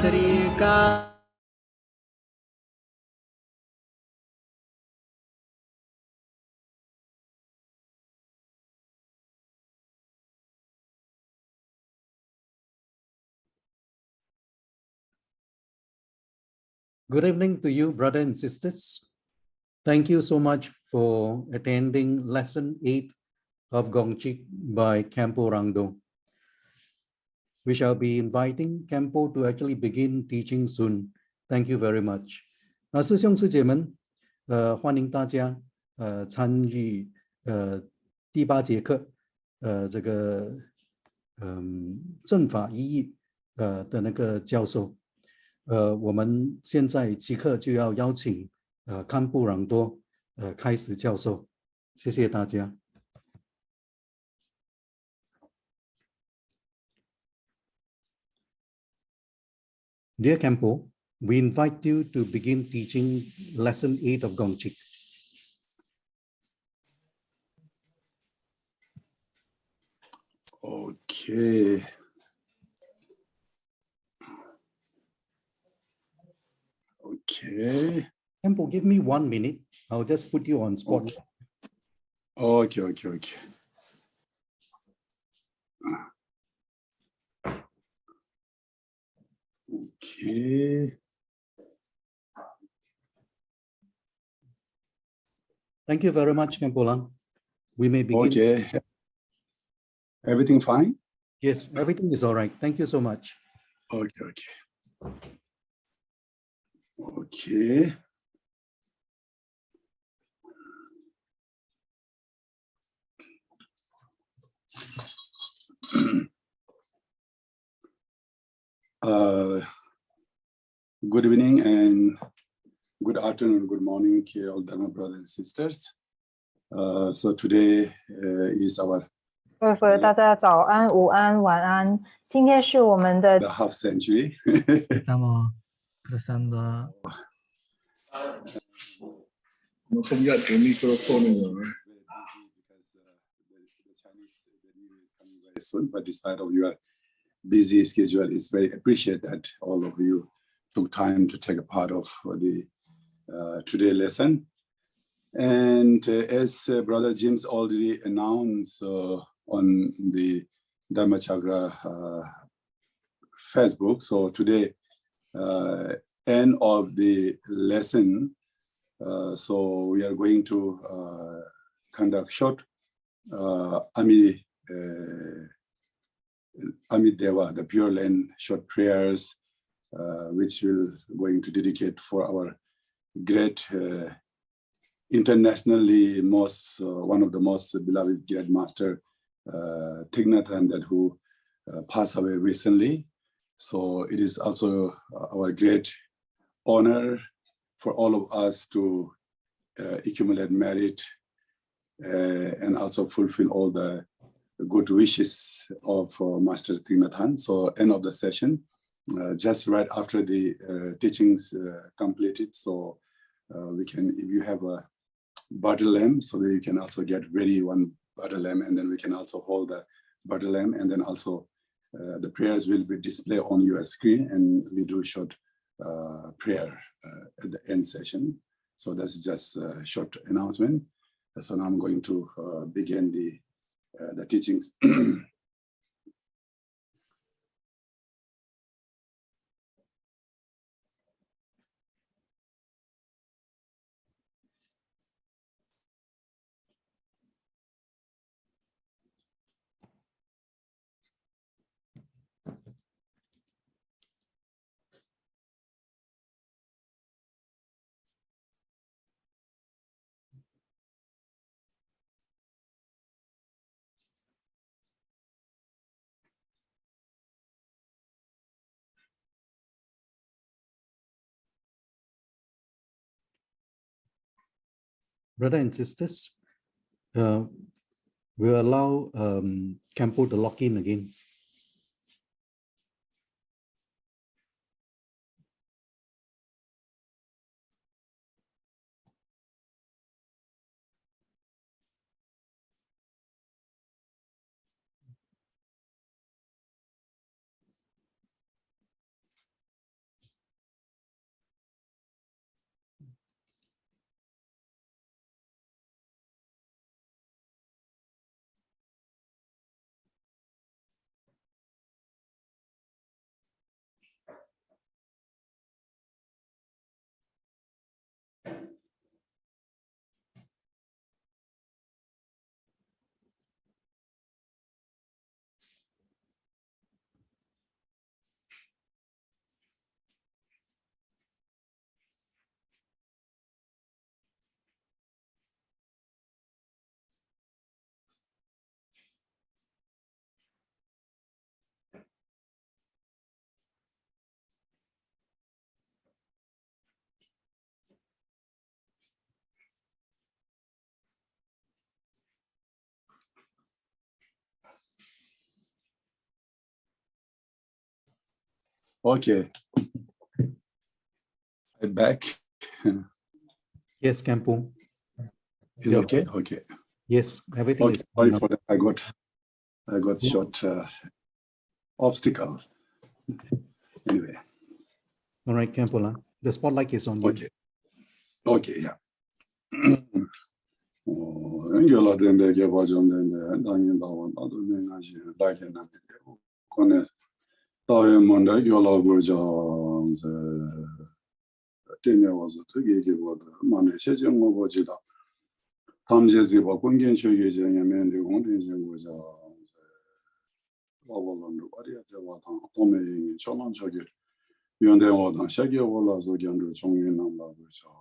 तरीका Good evening to you, brothers and sisters. Thank you so much for attending lesson 8 of Gongchig by Khenpo Rangdol. We shall be inviting Khenpo to actually begin teaching soon. Thank you very much. 师兄师姐们，欢迎大家参与第8节课这个正法意义的那个教授。我们现在即刻就要邀请堪布朗多开始教授，谢谢大家。Dear Khenpo, we invite you to begin teaching lesson 8 of Gongchig. Okay. Okay. Khenpo, give me 1 minute. I'll just put you on spot. Okay. Okay. Thank you very much, Khenpo. We may begin. Okay. Everything fine? Yes, everything is all right. Thank you so much. Okay. Okay. Good evening and good afternoon, good morning, all Dharma brothers and sisters. So today is our 各位大家早安、午安、晚安。今天是我们的 the half century. Non cambiate il microfono. Soon, but despite of your busy schedule, it's very appreciated that all of you took time to take a part of the today lesson. And as Brother James already announced on the Dharmachakra Facebook, so today end of the lesson, so we are going to conduct short Amideva, the Pure Land short prayers, which we're going to dedicate for our great internationally one of the most beloved great master, Thich Nhat Hanh, who passed away recently. So it is also our great honor for all of us to accumulate merit and also fulfill all the good wishes of Master Thich Nhat Hanh. So end of the session, just right after the teachings completed. So we can, if you have a butter lamp, so you can also get ready one butter lamp, and then we can also hold the butter lamp, and then also the prayers will be displayed on your screen, and we do short prayer at the end session. So that's just a short announcement. So now I'm going to begin the teachings. Brothers and sisters, we'll allow Khenpo to log in again. Okay. I'm back. Yes, Khenpo. Is Yeah. okay? Okay. Yes, everything Okay. is Sorry fine. for that. I got short obstacle. Anyway. All right, Khenpo. The spotlight is on you. Okay. Okay. Yeah. 연결 된데 개발 좀 된데 당연 나온 나도 내가지 라이트 나는데 거네 다음에 뭔데 연락을 이제 때려와서 되게 개보다 만에 세정 뭐지다 담제지 뭐 공견 쇼예정에면 공대지 뭐자 와볼런도 어디야 저와 도메인 전원 저기 연대와도 샤기 올라서 견도 종류 남바고 저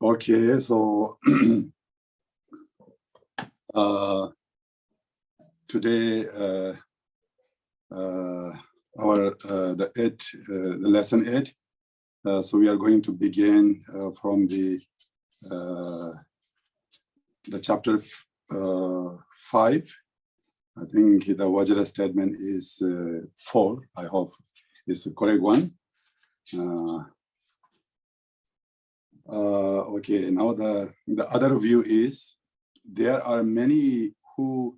Okay, so today the lesson 8. So we are going to begin from the chapter 5. I think the Vajra statement is 4. I hope it's the correct one. Okay, now the other view is there are many who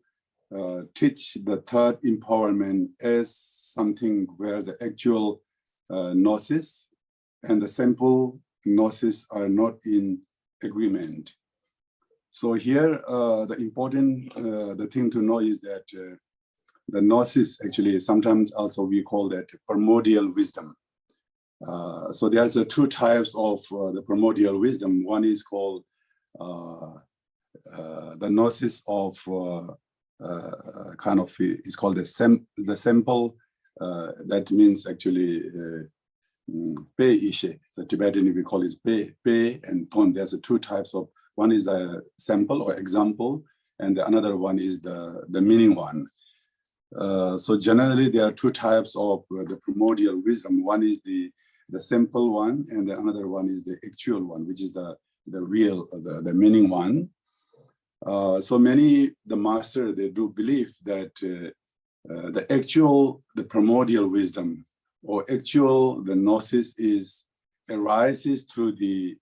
teach the third empowerment as something where the actual gnosis and the simple gnosis are not in agreement. So here, the important the thing to know is that the gnosis actually sometimes also we call that primordial wisdom. So there's two types of the primordial wisdom. One is called the gnosis of kind of it's called the simple. That means actually Pe Ishe. The Tibetan we call it Pe and Ton. There's two types of. One is the sample or example, and the another one is the meaning one. So generally there are two types of the primordial wisdom. One is the simple one, and the another one is the actual one, which is the real, the meaning one. So the master, they do believe that the primordial wisdom or the gnosis arises through the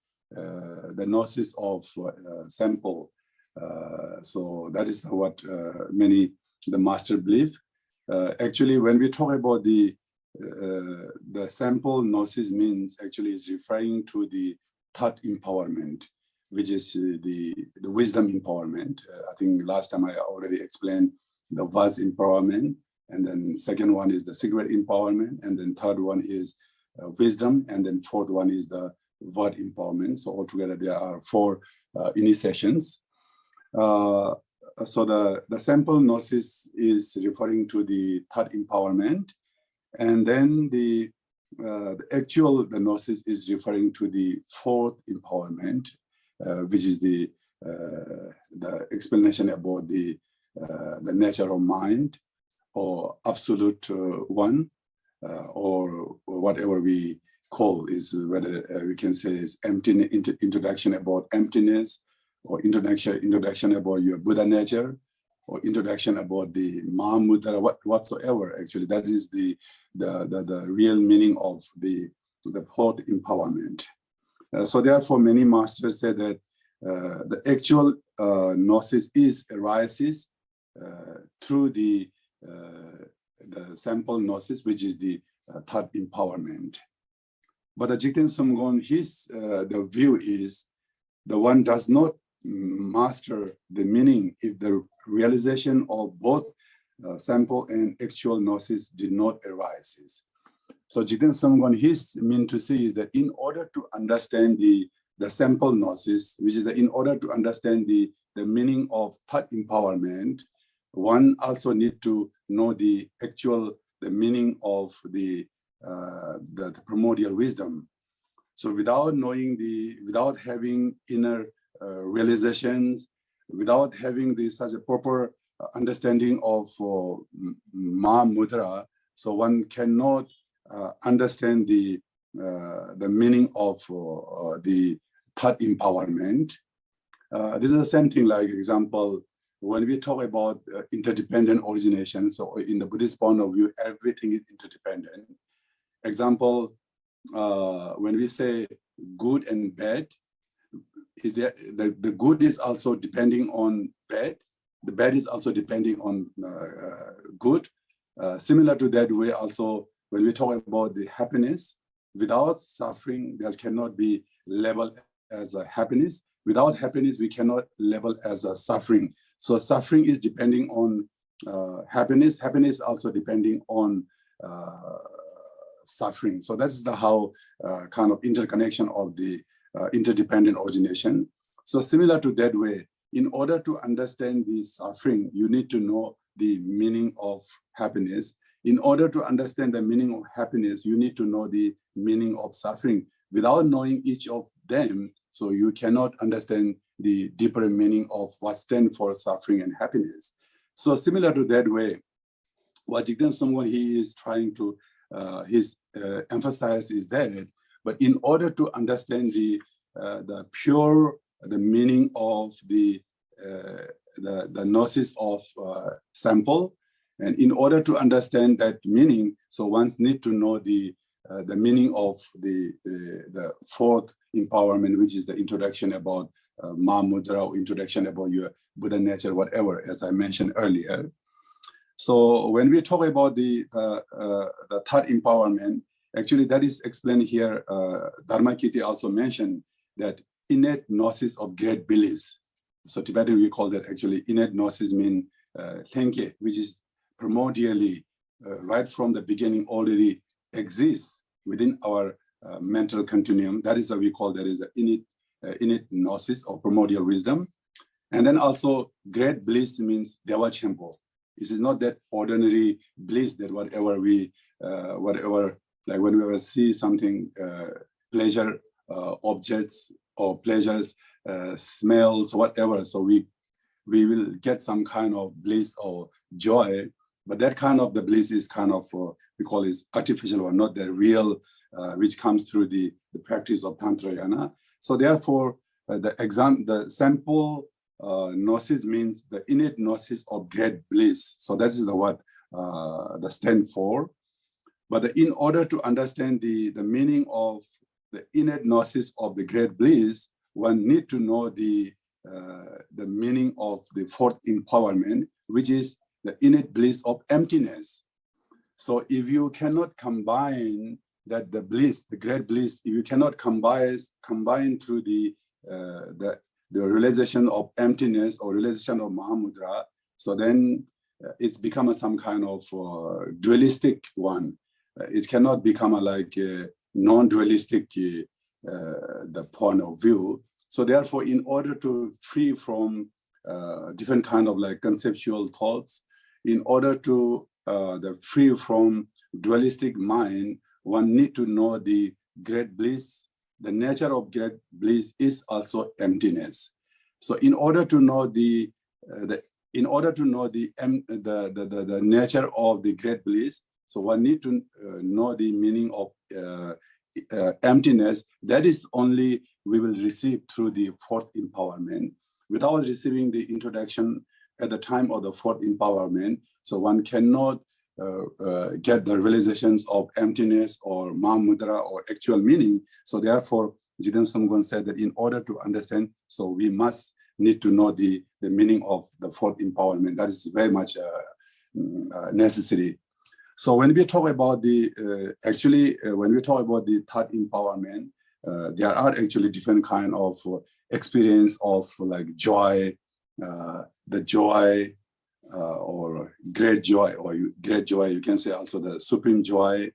gnosis of sample. So that is what the master believe. Actually, when we talk about the sample gnosis means actually is referring to the third empowerment, which is the wisdom empowerment. I think last time I already explained the vast empowerment, and then second one is the secret empowerment, and then third one is wisdom, and then fourth one is the word empowerment. So altogether there are 4 initiations. So the sample gnosis is referring to the third empowerment, and then the actual gnosis is referring to the fourth empowerment, which is the explanation about the nature of mind or absolute one, or whatever we call is whether we can say is introduction about emptiness, or introduction about your Buddha nature, or introduction about the Mahamudra, whatsoever. Actually, that is the real meaning of the fourth empowerment. So therefore, many masters say that the actual gnosis arises through the sample gnosis, which is the third empowerment. But the Jigten Sumgon, the view is the one does not master the meaning if the realization of both sample and actual gnosis did not arise. So Jigten Sumgon, his mean to say is that in order to understand the sample gnosis, which is that in order to understand the meaning of third empowerment, one also need to know the meaning of the primordial wisdom. So without having inner realizations, without having such a proper understanding of Mahamudra, so one cannot understand the meaning of the third empowerment. This is the same thing, like example, when we talk about interdependent origination, so in the Buddhist point of view, everything is interdependent. Example, when we say good and bad, the good is also depending on bad, the bad is also depending on good. Similar to that way also, when we talk about the happiness, without suffering, there cannot be labeled as a happiness. Without happiness, we cannot label as a suffering. So suffering is depending on happiness. Happiness also depending on suffering. So that's the how kind of interconnection of the interdependent origination. So similar to that way, in order to understand the suffering, you need to know the meaning of happiness. In order to understand the meaning of happiness, you need to know the meaning of suffering. Without knowing each of them, so you cannot understand the deeper meaning of what stands for suffering and happiness. So similar to that way, what Jigten Songgon he is trying to emphasize is that, but in order to understand the meaning of the gnosis of sample, and in order to understand that meaning, so one needs to know the meaning of the fourth empowerment, which is the introduction about Mahamudra, or introduction about your Buddha nature, whatever, as I mentioned earlier. So when we talk about the third empowerment, actually that is explained here. Dharmakirti also mentioned that innate gnosis of great bliss. So Tibetan we call that actually innate gnosis mean Khenpo, which is primordially right from the beginning already exists within our mental continuum. That is what we call that is innate gnosis or primordial wisdom. And then also great bliss means Dewa Khenpo. This is not that ordinary bliss that whatever like when we see something, pleasure objects or pleasures, smells, whatever. So we will get some kind of bliss or joy, but that kind of the bliss is kind of we call it artificial or not the real, which comes through the practice of Tantra Yana. So therefore, the sample gnosis means the innate gnosis of great bliss. So that is what the stand for. But in order to understand the meaning of the innate gnosis of the great bliss, one need to know the meaning of the fourth empowerment, which is the innate bliss of emptiness. So if you cannot combine that the bliss, the great bliss, if you cannot combine through the realization of emptiness or realization of Mahamudra, so then it's become some kind of dualistic one. It cannot become like a non-dualistic the point of view. So therefore, in order to free from different kind of like conceptual thoughts, in order to free from dualistic mind, one need to know the great bliss. The nature of great bliss is also emptiness. So in order to know the nature of the great bliss, so one need to know the meaning of emptiness. That is only we will receive through the fourth empowerment. Without receiving the introduction at the time of the fourth empowerment, so one cannot get the realizations of emptiness or Mahamudra or actual meaning. So therefore, Jigten Songgon said that in order to understand, so we must need to know the meaning of the fourth empowerment. That is very much necessary. So when we talk about when we talk about the third empowerment, there are actually different kind of experience of like joy, the joy, or great joy, you can say also the supreme joy,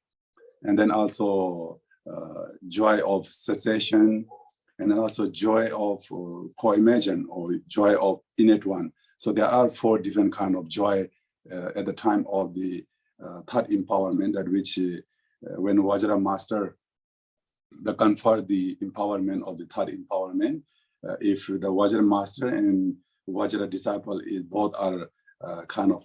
and then also joy of cessation, and then also joy of co-imagine or joy of innate one. So there are 4 different kind of joy at the time of the third empowerment, that which when Vajra master conferred the empowerment of the third empowerment, if the Vajra master and Vajra disciple is both are kind of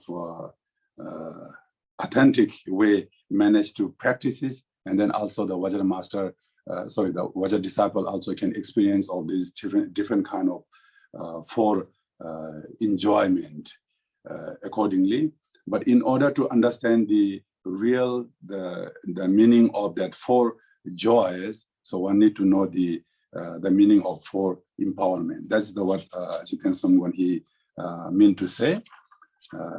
authentic way managed to practice it, and then also the Vajra master the Vajra disciple also can experience all these different kind of four enjoyment accordingly. But in order to understand the real, the meaning of that four joys, so one need to know the meaning of four empowerment. That's what Jiten Samgwan he mean to say.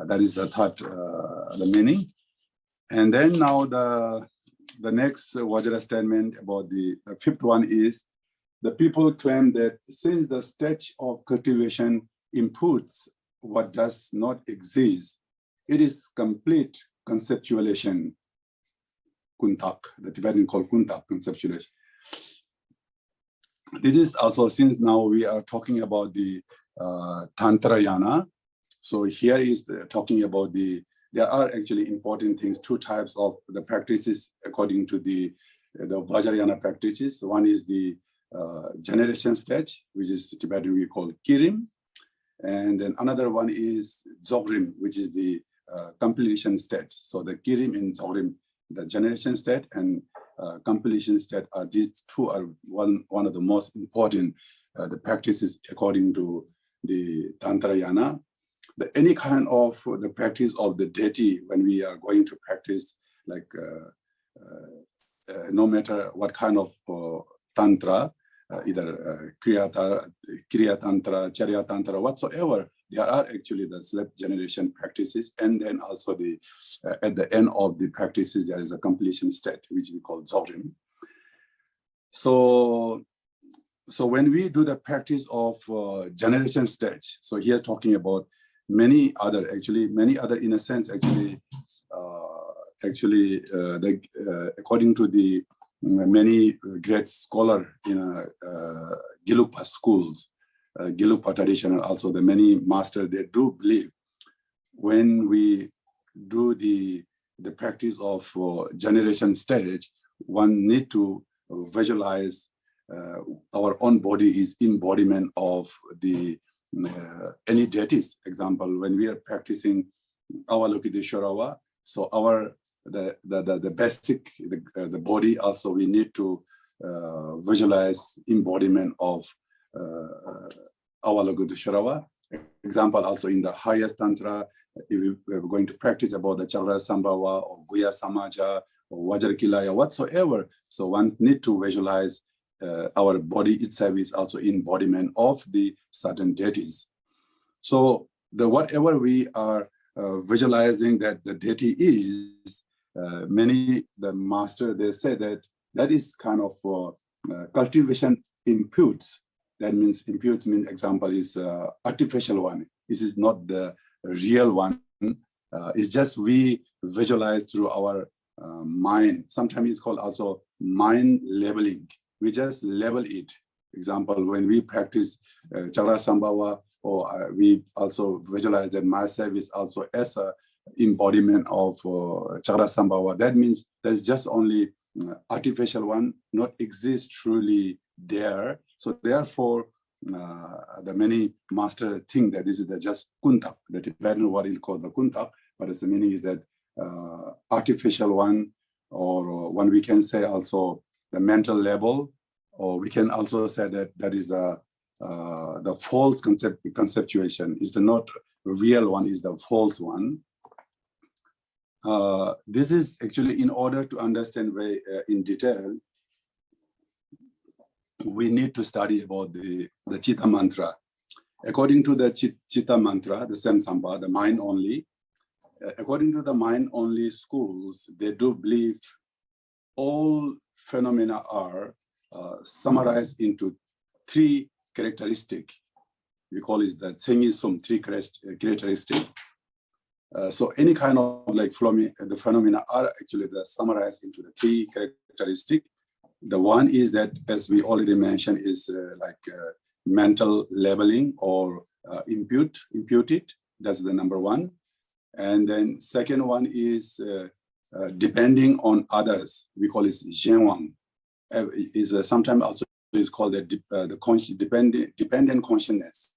That is the third, the meaning. And then now the next Vajra statement about the fifth one is, the people claim that since the stage of cultivation inputs what does not exist, it is complete conceptualization. Kuntak, the Tibetan called Kuntak, conceptualization. This is also, since now we are talking about the Tantrayana. So here is talking about there are actually important things, two types of the practices according to the Vajrayana practices. One is the generation stage, which is Tibetan we call Kirim. And then another one is Dzogrim, which is the completion stage. So the Kirim and Dzogrim, the generation state and completion state, are these two are one of the most important the practices according to the Tantrayana. Any kind of the practice of the deity, when we are going to practice, like no matter what kind of tantra, either Kriya Tantra, Charya Tantra, whatsoever, there are actually the self generation practices, and then also the at the end of the practices there is a completion state, which we call Dzogrim. So when we do the practice of generation stage, so he is talking about many other in a sense according to the many great scholar in Gelugpa schools, Gelugpa tradition, and also the many master, they do believe when we do the practice of generation stage, one need to visualize our own body is embodiment of the any deities. Example, when we are practicing Avalokiteshvara, so our the basic the body also we need to visualize embodiment of Avalokiteshvara. Example, also in the highest tantra, if we are going to practice about the Chavra Sambhava or Guya Samaja or Vajrakilaya, whatsoever, so one need to visualize our body itself is also embodiment of the certain deities. So whatever we are visualizing that the deity is, the master, they say that is kind of cultivation imputes. That means imputes mean example is artificial one. This is not the real one. It's just we visualize through our mind. Sometimes it's called also mind labeling. We just label it. Example, when we practice Chavra Sambhava, or we also visualize that myself is also as a embodiment of Chavra Sambhava. That means there's just only artificial one, not exist truly there. So therefore, the many master think that this is just kuntak, the Tibetan word is called the kuntak, but its meaning is that artificial one, or one we can say also the mental level, or we can also say that is the false conceptuation, is the not real one, is the false one. This is actually in order to understand very in detail, we need to study about the Chitta mantra. According to the Chitta mantra, the Samsamba, the mind only, according to the mind only schools, they do believe all phenomena are summarized into three characteristics. We call it the Tsengisum, three characteristics. So any kind of like the phenomena are actually summarized into the three characteristics. The one is that, as we already mentioned, is mental labeling or imputed. That's the number one. And then second one is depending on others. We call it Zhenwang. Is sometimes also is called the dependent consciousness,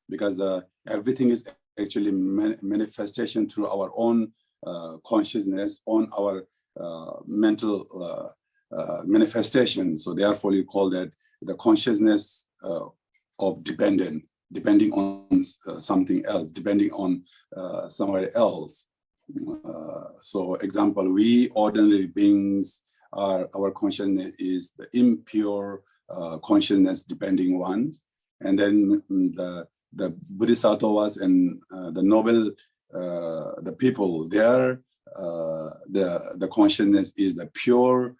because everything is actually manifestation through our own consciousness, on our mental manifestation. So therefore, you call that the consciousness of depending on something else, depending on somewhere else. So example, we ordinary beings our consciousness is the impure consciousness depending ones. And then the Bodhisattvas and the noble, the people, there the consciousness is the pure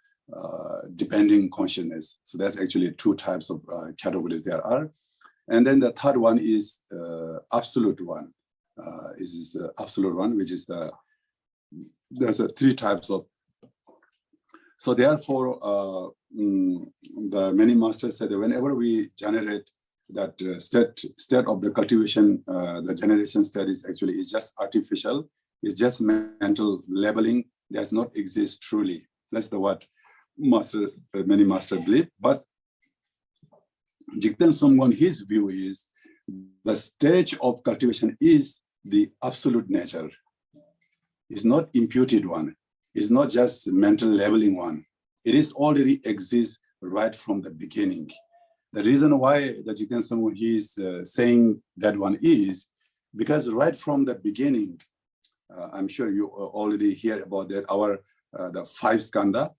depending consciousness. So that's actually two types of categories there are. And then the third one is absolute one. Is absolute one, which is there's three types of. So therefore, the many masters said that whenever we generate that state of the cultivation, the generation state is just artificial. It's just mental labeling. Does not exist truly. That's what many masters believe. But Jigten Songgon, his view is the stage of cultivation is the absolute nature. It's not imputed one. It's not just mental labeling one. It is already exists right from the beginning. The reason why the Jigten Songgon he is saying that one is because right from the beginning, I'm sure you already hear about that. Our the five skandha,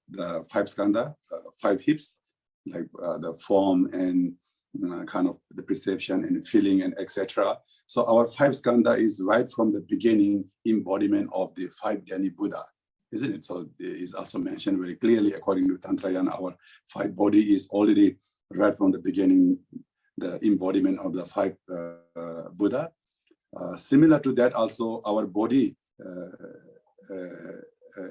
five hips, like the form and kind of the perception and feeling and etc. So our five skandha is right from the beginning embodiment of the five Dhyani Buddha, isn't it? So it is also mentioned very clearly according to Tantrayana, our five body is already right from the beginning the embodiment of the five Buddha. Similar to that, also our body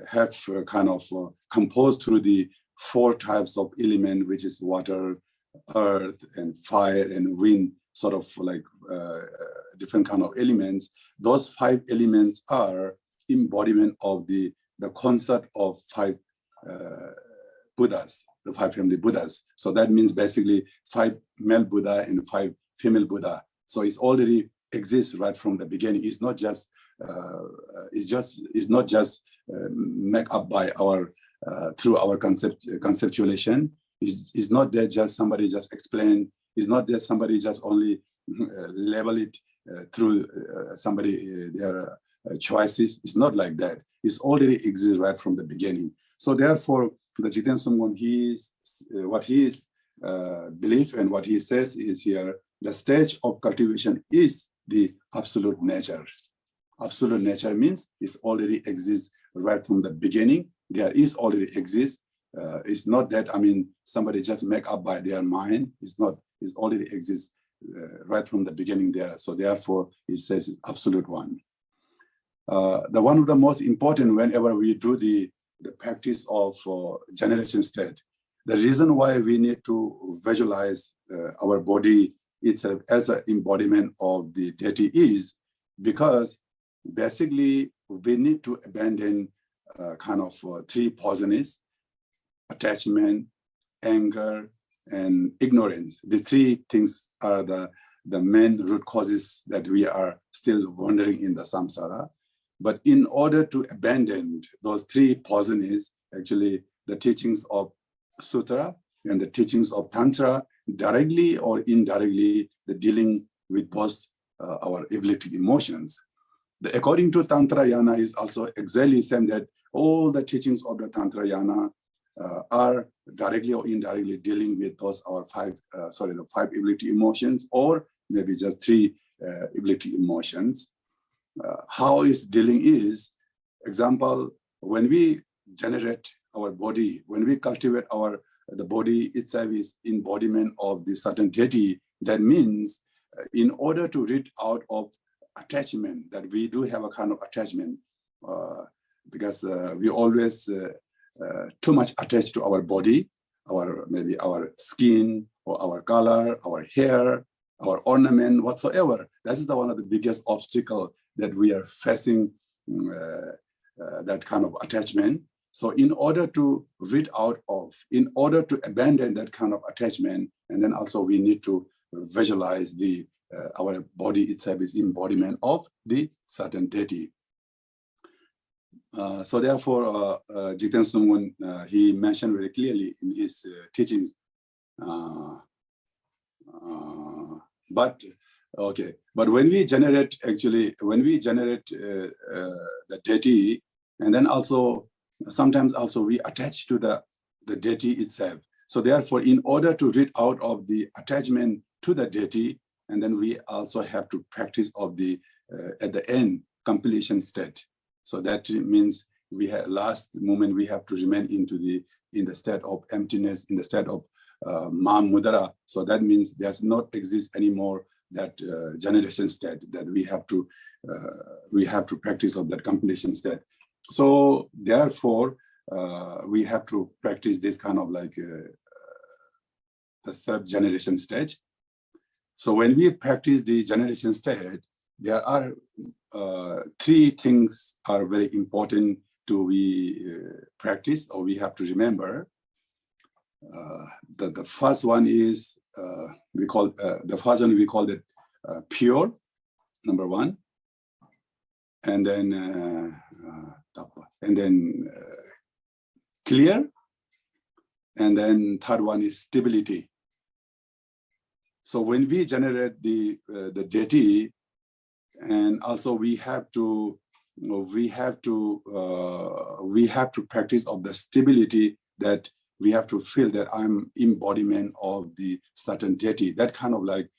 have kind of composed through the four types of element, which is water, earth, and fire, and wind, sort of like different kind of elements. Those five elements are embodiment of the concept of five Buddhas, the five family Buddhas. So that means basically five male Buddha and five female Buddha. So it's already exists right from the beginning. It's not just made up by our through our conceptualization. It's not that just somebody just explain. It's not that somebody just only label it through somebody their choices. It's not like that. It's already exists right from the beginning. So therefore, the Jigten Songgon, what he is belief and what he says is here, the stage of cultivation is the absolute nature. Absolute nature means it already exists right from the beginning. There is already exists. It's not that, somebody just make up by their mind. It's not, it already exists right from the beginning there. So therefore, it says absolute one. The one of the most important whenever we do the practice of generation state, the reason why we need to visualize our body itself as an embodiment of the deity is because basically we need to abandon kind of three poisons: attachment, anger, and ignorance. The three things are the main root causes that we are still wandering in the samsara. But in order to abandon those three poisons, actually the teachings of Sutra and the teachings of Tantra, directly or indirectly, the dealing with both our egotic emotions. According to Tantrayana is also exactly same that all the teachings of the Tantrayana are directly or indirectly dealing with those our five egotic emotions, or maybe just three egotic emotions. How is dealing is, example, when we generate our body, when we cultivate the body itself is embodiment of the certain deity. That means in order to rid out of attachment, that we do have a kind of attachment because we always too much attached to our body, maybe our skin or our color, our hair, our ornament, whatsoever. That is one of the biggest obstacle that we are facing, that kind of attachment. So in order to rid out of, in order to abandon that kind of attachment, and then also we need to visualize our body itself is embodiment of the certain deity. So therefore, Jiten Sungwon, he mentioned very clearly in his teachings. But when we generate the deity, and then also sometimes also we attach to the deity itself. So therefore, in order to rid out of the attachment to the deity, and then we also have to practice of the at the end completion state. So that means we have last moment we have to remain in the state of emptiness, in the state of Mam Mudara. So that means there's not exist anymore that generation state that we have to practice of that completion state. So therefore, we have to practice this kind of like the self-generation stage. So when we practice the generation state, there are three things are very important to we practice or we have to remember. The first one is we call it pure, number one, and then clear, and then third one is stability. So when we generate the deity, and also we have to practice of the stability, that we have to feel that I'm embodiment of the certain deity. That kind of like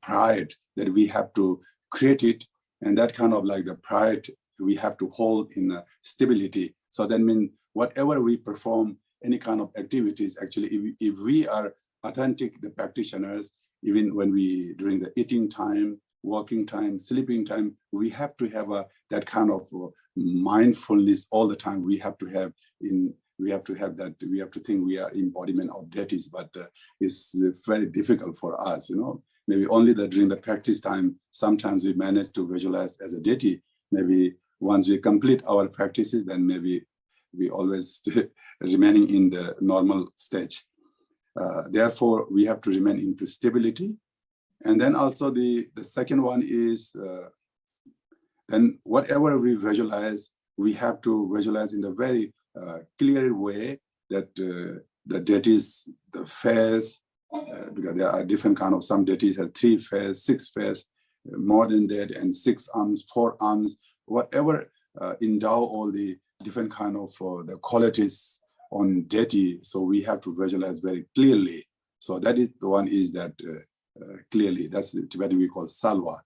pride that we have to create it, and that kind of like the pride we have to hold in stability. So that means whatever we perform, any kind of activities, actually, if we are authentic, the practitioners, even when we during the eating time, working time, sleeping time, we have to have that kind of mindfulness all the time. We have to have that. We have to think we are embodiment of deities, but it's very difficult for us. Maybe only that during the practice time, sometimes we manage to visualize as a deity. Maybe once we complete our practices, then maybe we always remaining in the normal stage. Therefore, we have to remain into stability. And then also the second one is, then whatever we visualize, we have to visualize in a very clear way that the deities, the face, because there are different kind of, some deities have 3 face, 6 face, more than that, and 6 arms, 4 arms, whatever endow all the different kind of the qualities on deity. So we have to visualize very clearly. So that is the one is that clearly, that's the Tibetan we call salva.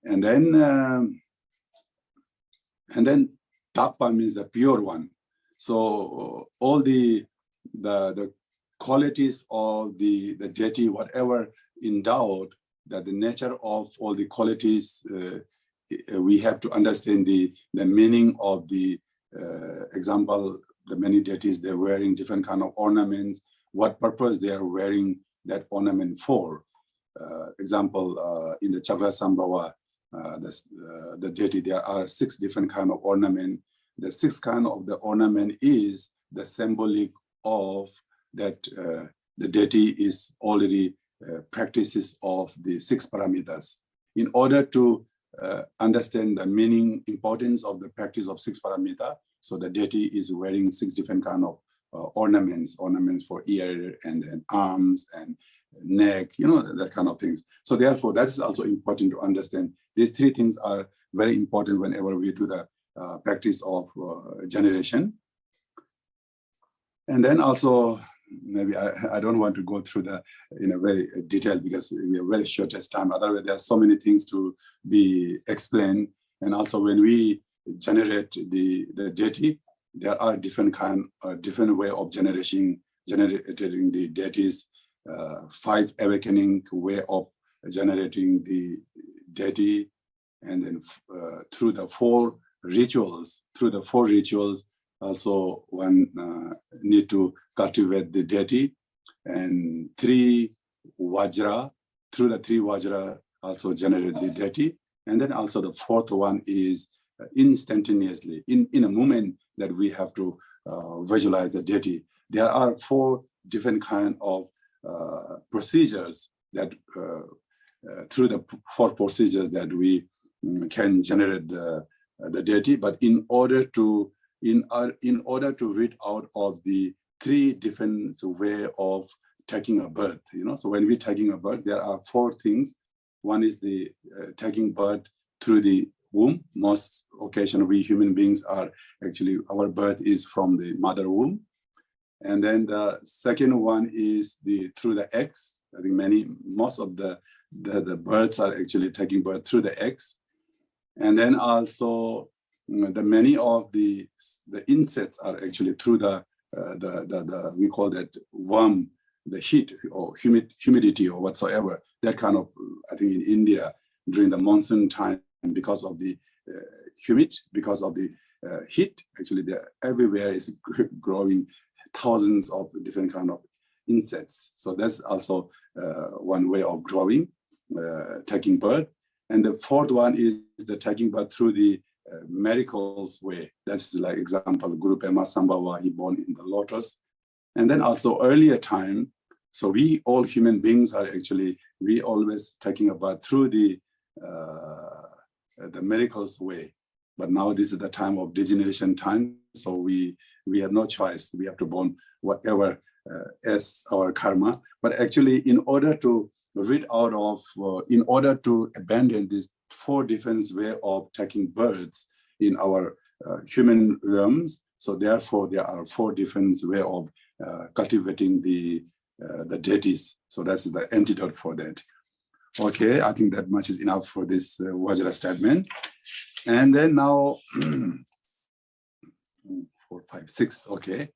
And then tappa means the pure one. So all the qualities of the deity, whatever endowed, that the nature of all the qualities, we have to understand the meaning of the example, the many deities, they're wearing different kind of ornaments, what purpose they are wearing that ornament for. Example, in the Chakrasambhava, the deity, there are 6 different kind of ornament. The 6th kind of the ornament is the symbolic of that the deity is already practices of the 6 paramitas. In order to understand the meaning, importance of the practice of 6 paramita, so the deity is wearing 6 different kind of ornaments for ear and then arms and neck, that kind of things. So therefore, that is also important to understand. These 3 things are very important whenever we do the practice of generation. And then also, maybe I don't want to go through in a very detail because we are very short as time. Otherwise, there are so many things to be explained. And also when we generate the deity, there are different way of generating the deities, 5 awakening way of generating the deity, and then through the 4 rituals, also one need to cultivate the deity, and 3 vajra, through the 3 vajra also generate the deity, and then also the 4th one is instantaneously, in a moment that we have to visualize the deity. There are 4 different kind of procedures that through the 4 procedures that we can generate the the deity, but in order to read out of the three different way of taking a birth, So when we're taking a birth, there are four things. One is the taking birth through the womb. Most occasion we human beings are actually, our birth is from the mother womb. And then the second one is through the eggs. I think most of the birds are actually taking birth through the eggs. And then also many of the insects are actually through the we call that worm, the heat or humidity or whatsoever. That kind of, I think in India during the monsoon time, because of the because of the heat, actually everywhere is growing thousands of different kind of insects. So that's also one way of growing, taking birth. And the fourth one is the taking birth through the miracles way. That's like example, Guru Pema Sambhava, he born in the lotus. And then also earlier time, so we all human beings are actually, we always taking a birth through the miracles way. But now this is the time of degeneration time. So we have no choice. We have to born whatever as our karma. But actually, in order to rid out of, in order to abandon these four different way of taking births in our human realms, so therefore there are four different way of cultivating the deities. So that's the antidote for that. Okay, I think that much is enough for this Vajra statement. And then now, 4, 5, 6, okay.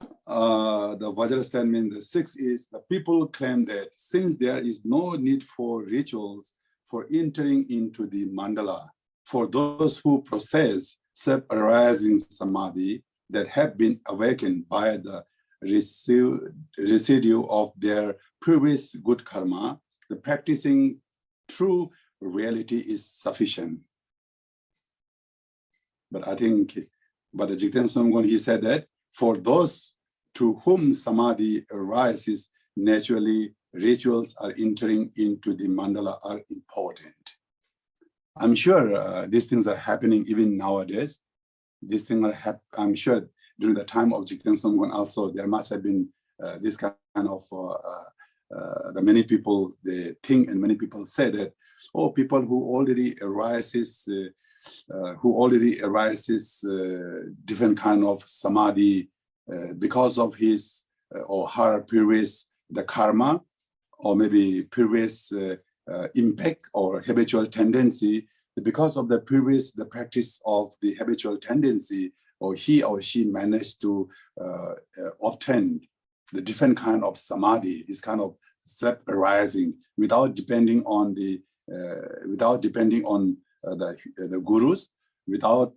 The Vajra statement, the 6 is, the people claim that since there is no need for rituals for entering into the mandala, for those who possess self-arising samadhi that have been awakened by the residue of their previous good karma, the practicing true reality is sufficient. But I think, but the Jigten Somgon, he said that for those to whom samadhi arises naturally, rituals are entering into the mandala are important. I'm sure these things are happening even nowadays. These things are I'm sure during the time of Jigten Somgon also, there must have been this kind of the many people, they think, and many people say that, oh, people who already arises different kind of samadhi because of his or her previous the karma, or maybe previous impact or habitual tendency, because of the practice of the habitual tendency, or he or she managed to obtain the different kind of samadhi, this kind of self-arising, without depending on the gurus, without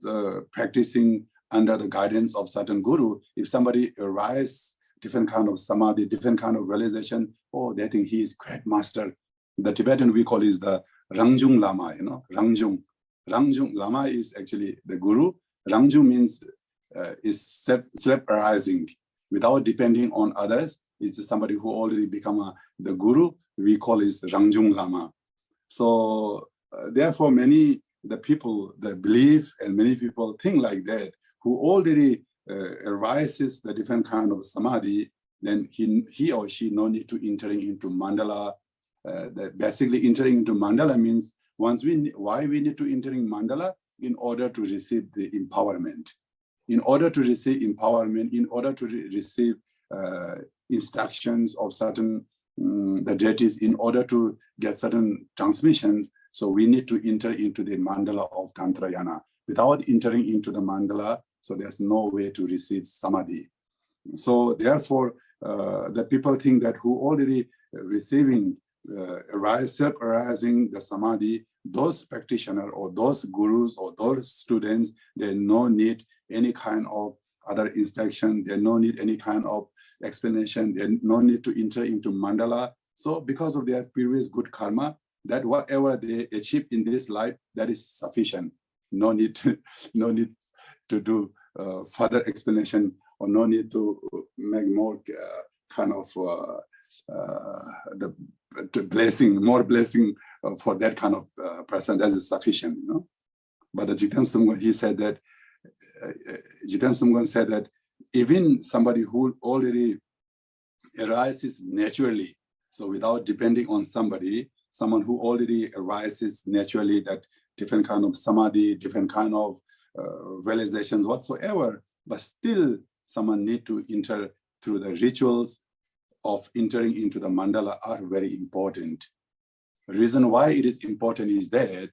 practicing under the guidance of certain guru. If somebody arises different kind of samadhi, different kind of realization, oh, they think he is great master. The Tibetan we call is the Rangdol Lama, Rangdol. Rangdol Lama is actually the guru. Rangdol means is self-arising, without depending on others. It's somebody who already become the guru. We call is Rangdol Lama. So therefore, the people that believe, and many people think like that, who already arises the different kind of samadhi, then he or she no need to entering into mandala. Basically, entering into mandala means why we need to enter in mandala? In order to receive the empowerment. In order to receive empowerment, in order to receive instructions of certain the deities, in order to get certain transmissions, so we need to enter into the mandala of Tantrayana. Without entering into the mandala, so there's no way to receive samadhi. So therefore, the people think that who already receiving self-arising the samadhi, those practitioners or those gurus or those students, they no need any kind of other instruction, they no need any kind of explanation, they no need to enter into mandala. So because of their previous good karma, that whatever they achieve in this life, that is sufficient. No need to do further explanation, or no need to make more kind of more blessing for that kind of person. That is sufficient, but the Jiten Sumgon, he said that, Jiten Sumgon said that even somebody who already arises naturally, so without depending on somebody, someone who already arises naturally, that different kind of samadhi, different kind of realizations whatsoever, but still someone need to enter through the rituals of entering into the mandala are very important. The reason why it is important is that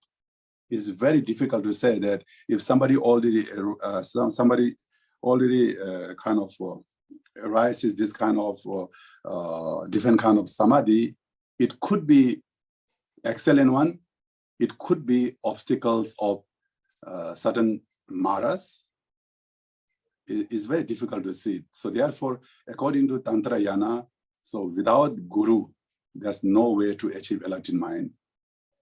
it's very difficult to say that if somebody already kind of arises this kind of different kind of samadhi, it could be excellent one, it could be obstacles of certain maras. It's very difficult to see. So therefore, according to Tantra Yana, so without guru, there's no way to achieve enlightened mind.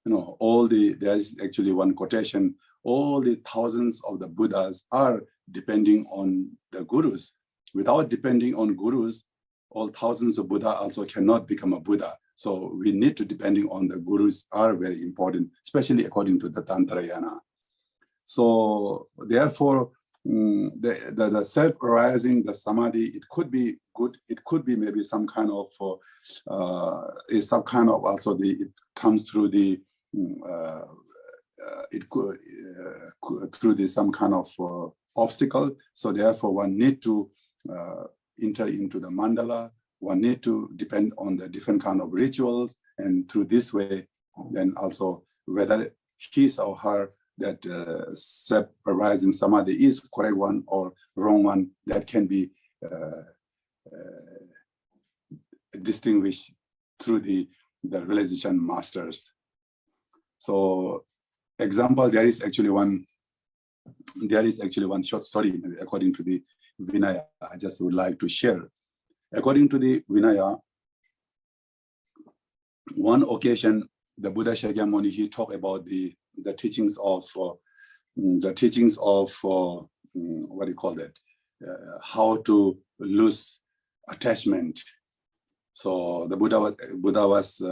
You know, there's actually one quotation, all the thousands of the Buddhas are depending on the gurus. Without depending on gurus, all thousands of Buddha also cannot become a Buddha. So we need to depending on the gurus are very important, especially according to the Tantra Yana. So therefore, the self-arising, the samadhi, it could be good. It could be maybe some kind of is some kind of also it comes through the it could through the some kind of obstacle. So therefore, one need to enter into the mandala. One need to depend on the different kind of rituals, and through this way, then also whether his or her that self-arising samadhi is correct one or wrong one, that can be distinguished through the realization masters. So, example, there is actually one short story according to the Vinaya. I just would like to share. According to the Vinaya, one occasion, the Buddha Shakyamuni, he talked about the teachings of what do you call that? How to lose attachment. So the Buddha was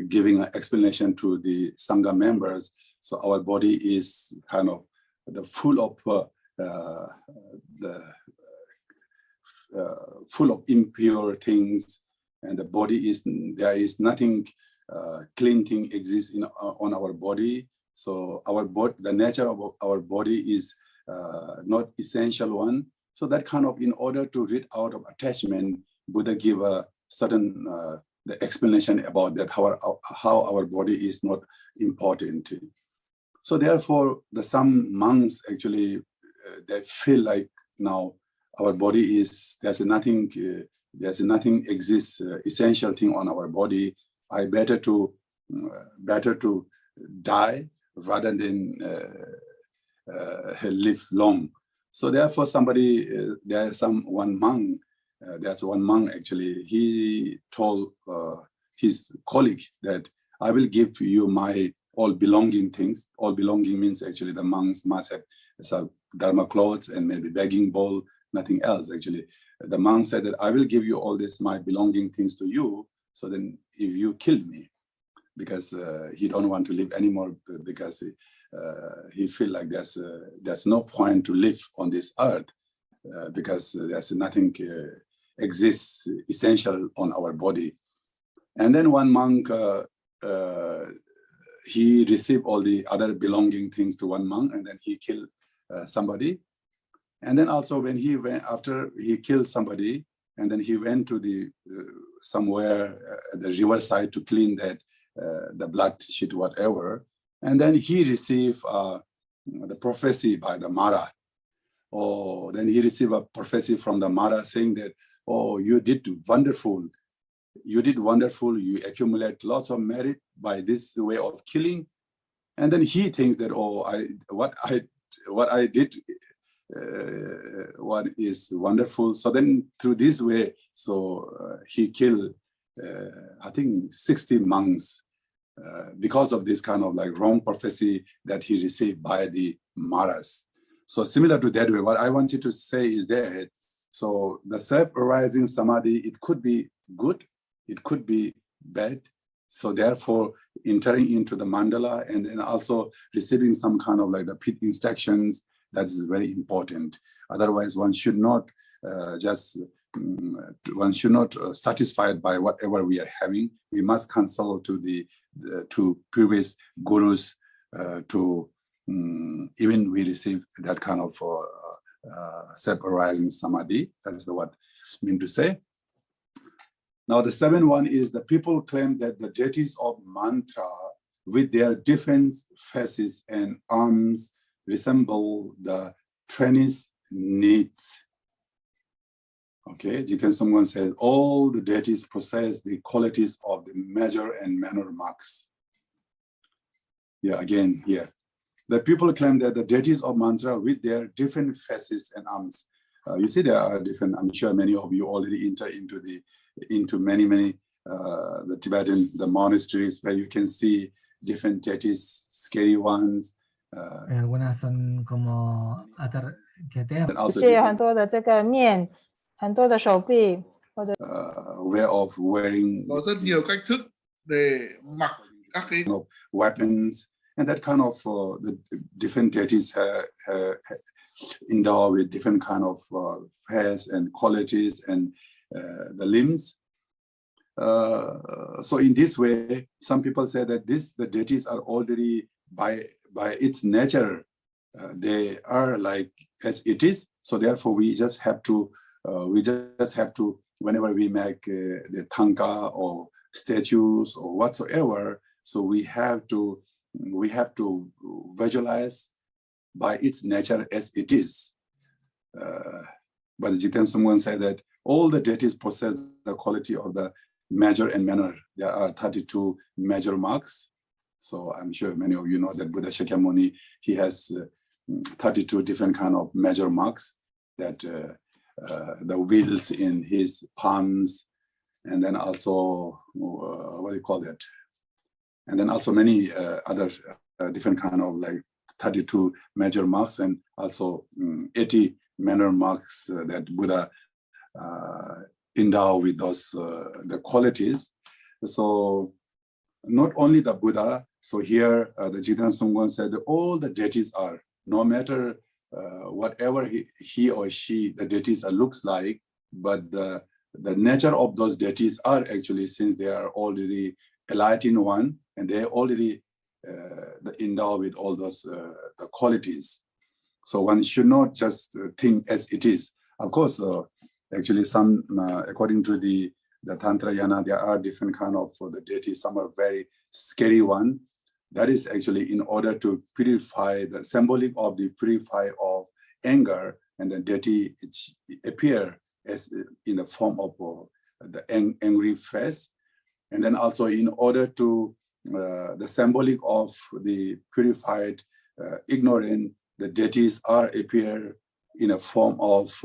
giving an explanation to the Sangha members. So our body is kind of full of impure things, and the body is, there is nothing clean thing exists on our body. So our body, the nature of our body is not essential one. So that kind of, in order to rid out of attachment, Buddha give a certain the explanation about that, how our body is not important. So therefore, some monks actually they feel like now our body is, there's nothing exists essential thing on our body. I better to die rather than live long. So therefore, there's one monk actually, he told his colleague that I will give you my all belonging things. All belonging means actually the monks must have some dharma clothes and maybe begging bowl, nothing else actually. The monk said that I will give you all this, my belonging things to you. So then if you kill me, because he don't want to live anymore, because he feel like there's no point to live on this earth, because there's nothing exists essential on our body. And then one monk, he received all the other belonging things to one monk, and then he killed somebody. And then also when he went, after he killed somebody, and then he went to the somewhere at the riverside to clean that the blood shit, whatever. And then he received the prophecy by the Mara. Oh, then he received a prophecy from the Mara saying that, oh, you did wonderful. You did wonderful. You accumulate lots of merit by this way of killing. And then he thinks that, oh, what I did, what is wonderful. So then through this way, so he killed, I think 60 monks because of this kind of like wrong prophecy that he received by the Maras. So similar to that way, what I wanted to say is that, so the self-arising samadhi, it could be good, it could be bad. So therefore, entering into the mandala and then also receiving some kind of like the pit instructions, that is very important. Otherwise, one should not satisfied by whatever we are having. We must consult to the previous gurus to even we receive that kind of self-arising samadhi. That's what I mean to say. Now the seventh one is the people claim that the deities of mantra with their different faces and arms resemble the Chinese needs. Okay, Jiten Sumgon said all the deities possess the qualities of the measure and manner marks. Yeah, again here. The people claim that the deities of mantra with their different faces and arms. You see there are different, I'm sure many of you already enter into many the Tibetan, the monasteries where you can see different deities, scary ones. Algunas son como que 是有很多的这个面，很多的手臂，或者 way of wearing có rất nhiều cách thức để mặc các cái weapons, and that kind of the different deities endowed with different kind of face and qualities and the limbs. So in this way, some people say that the deities are already by its nature, they are like as it is. So therefore, we just have to whenever we make the tanka or statues or whatsoever. So we have to visualize by its nature as it is. But Jiten Sumgon said that all the deities possess the quality of the measure and manner. There are 32 measure marks. So I'm sure many of you know that Buddha Shakyamuni, he has 32 different kind of measure marks, that the wheels in his palms, and then also what do you call that? And then also many other different kind of like 32 measure marks, and also 80 manner marks that Buddha endow with those the qualities. So not only the Buddha. So here the Jiten Sumgon said that all the deities are, no matter whatever he or she, the deities looks like, but the nature of those deities are actually, since they are already enlightened one, and they already endowed with all those the qualities. So one should not just think as it is. Of course, actually some, according to the Tantrayana, there are different kind of the deities. Some are very scary one. That is actually in order to purify, the symbolic of the purify of anger, and the deity appear as in the form of the angry face. And then also in order to the symbolic of the purified ignorant, the deities are appear in a form of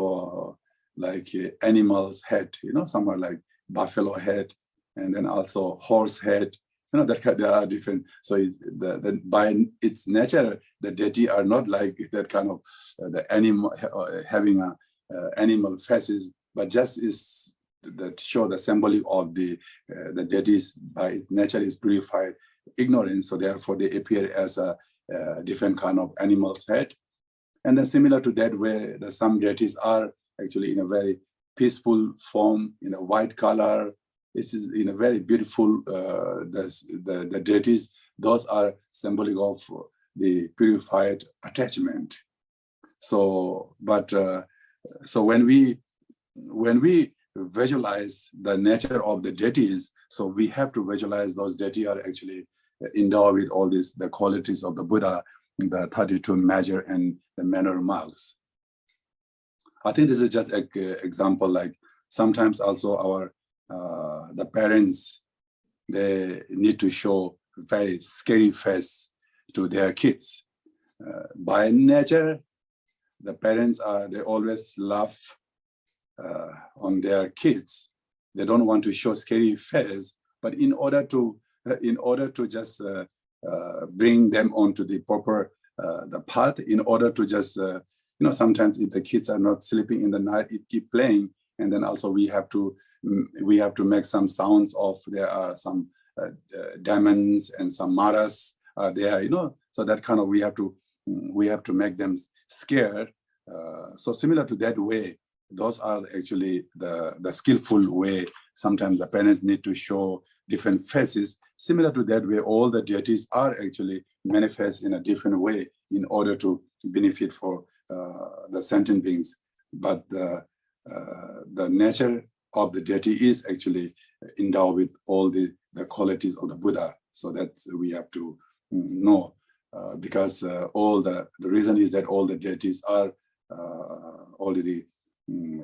like animal's head, some are like buffalo head, and then also horse head. That there are different. So by its nature, the deity are not like that kind of the animal having a animal faces, but just is that show the symbolic of the deities by its nature is purified ignorance. So therefore, they appear as a different kind of animal's head. And then similar to that, where some deities are actually in a very peaceful form, in a white color. This is in a very beautiful, the deities, those are symbolic of the purified attachment. So, but so when we visualize the nature of the deities, so we have to visualize those deities are actually endowed with all these, the qualities of the Buddha, the 32 measure and the manner marks. I think this is just an example, like sometimes also our the parents, they need to show very scary face to their kids. By nature, the parents they always laugh on their kids. They don't want to show scary face, but in order to just bring them onto the proper the path, in order to just sometimes if the kids are not sleeping in the night, it keep playing, and then also we have to make some sounds of there are some demons and some maras are there, so that kind of we have to make them scared. So similar to that way, those are actually the skillful way. Sometimes the parents need to show different faces. Similar to that way, all the deities are actually manifest in a different way in order to benefit for the sentient beings. But the nature of the deity is actually endowed with all the qualities of the Buddha. So that we have to know, because all the reason is that all the deities are already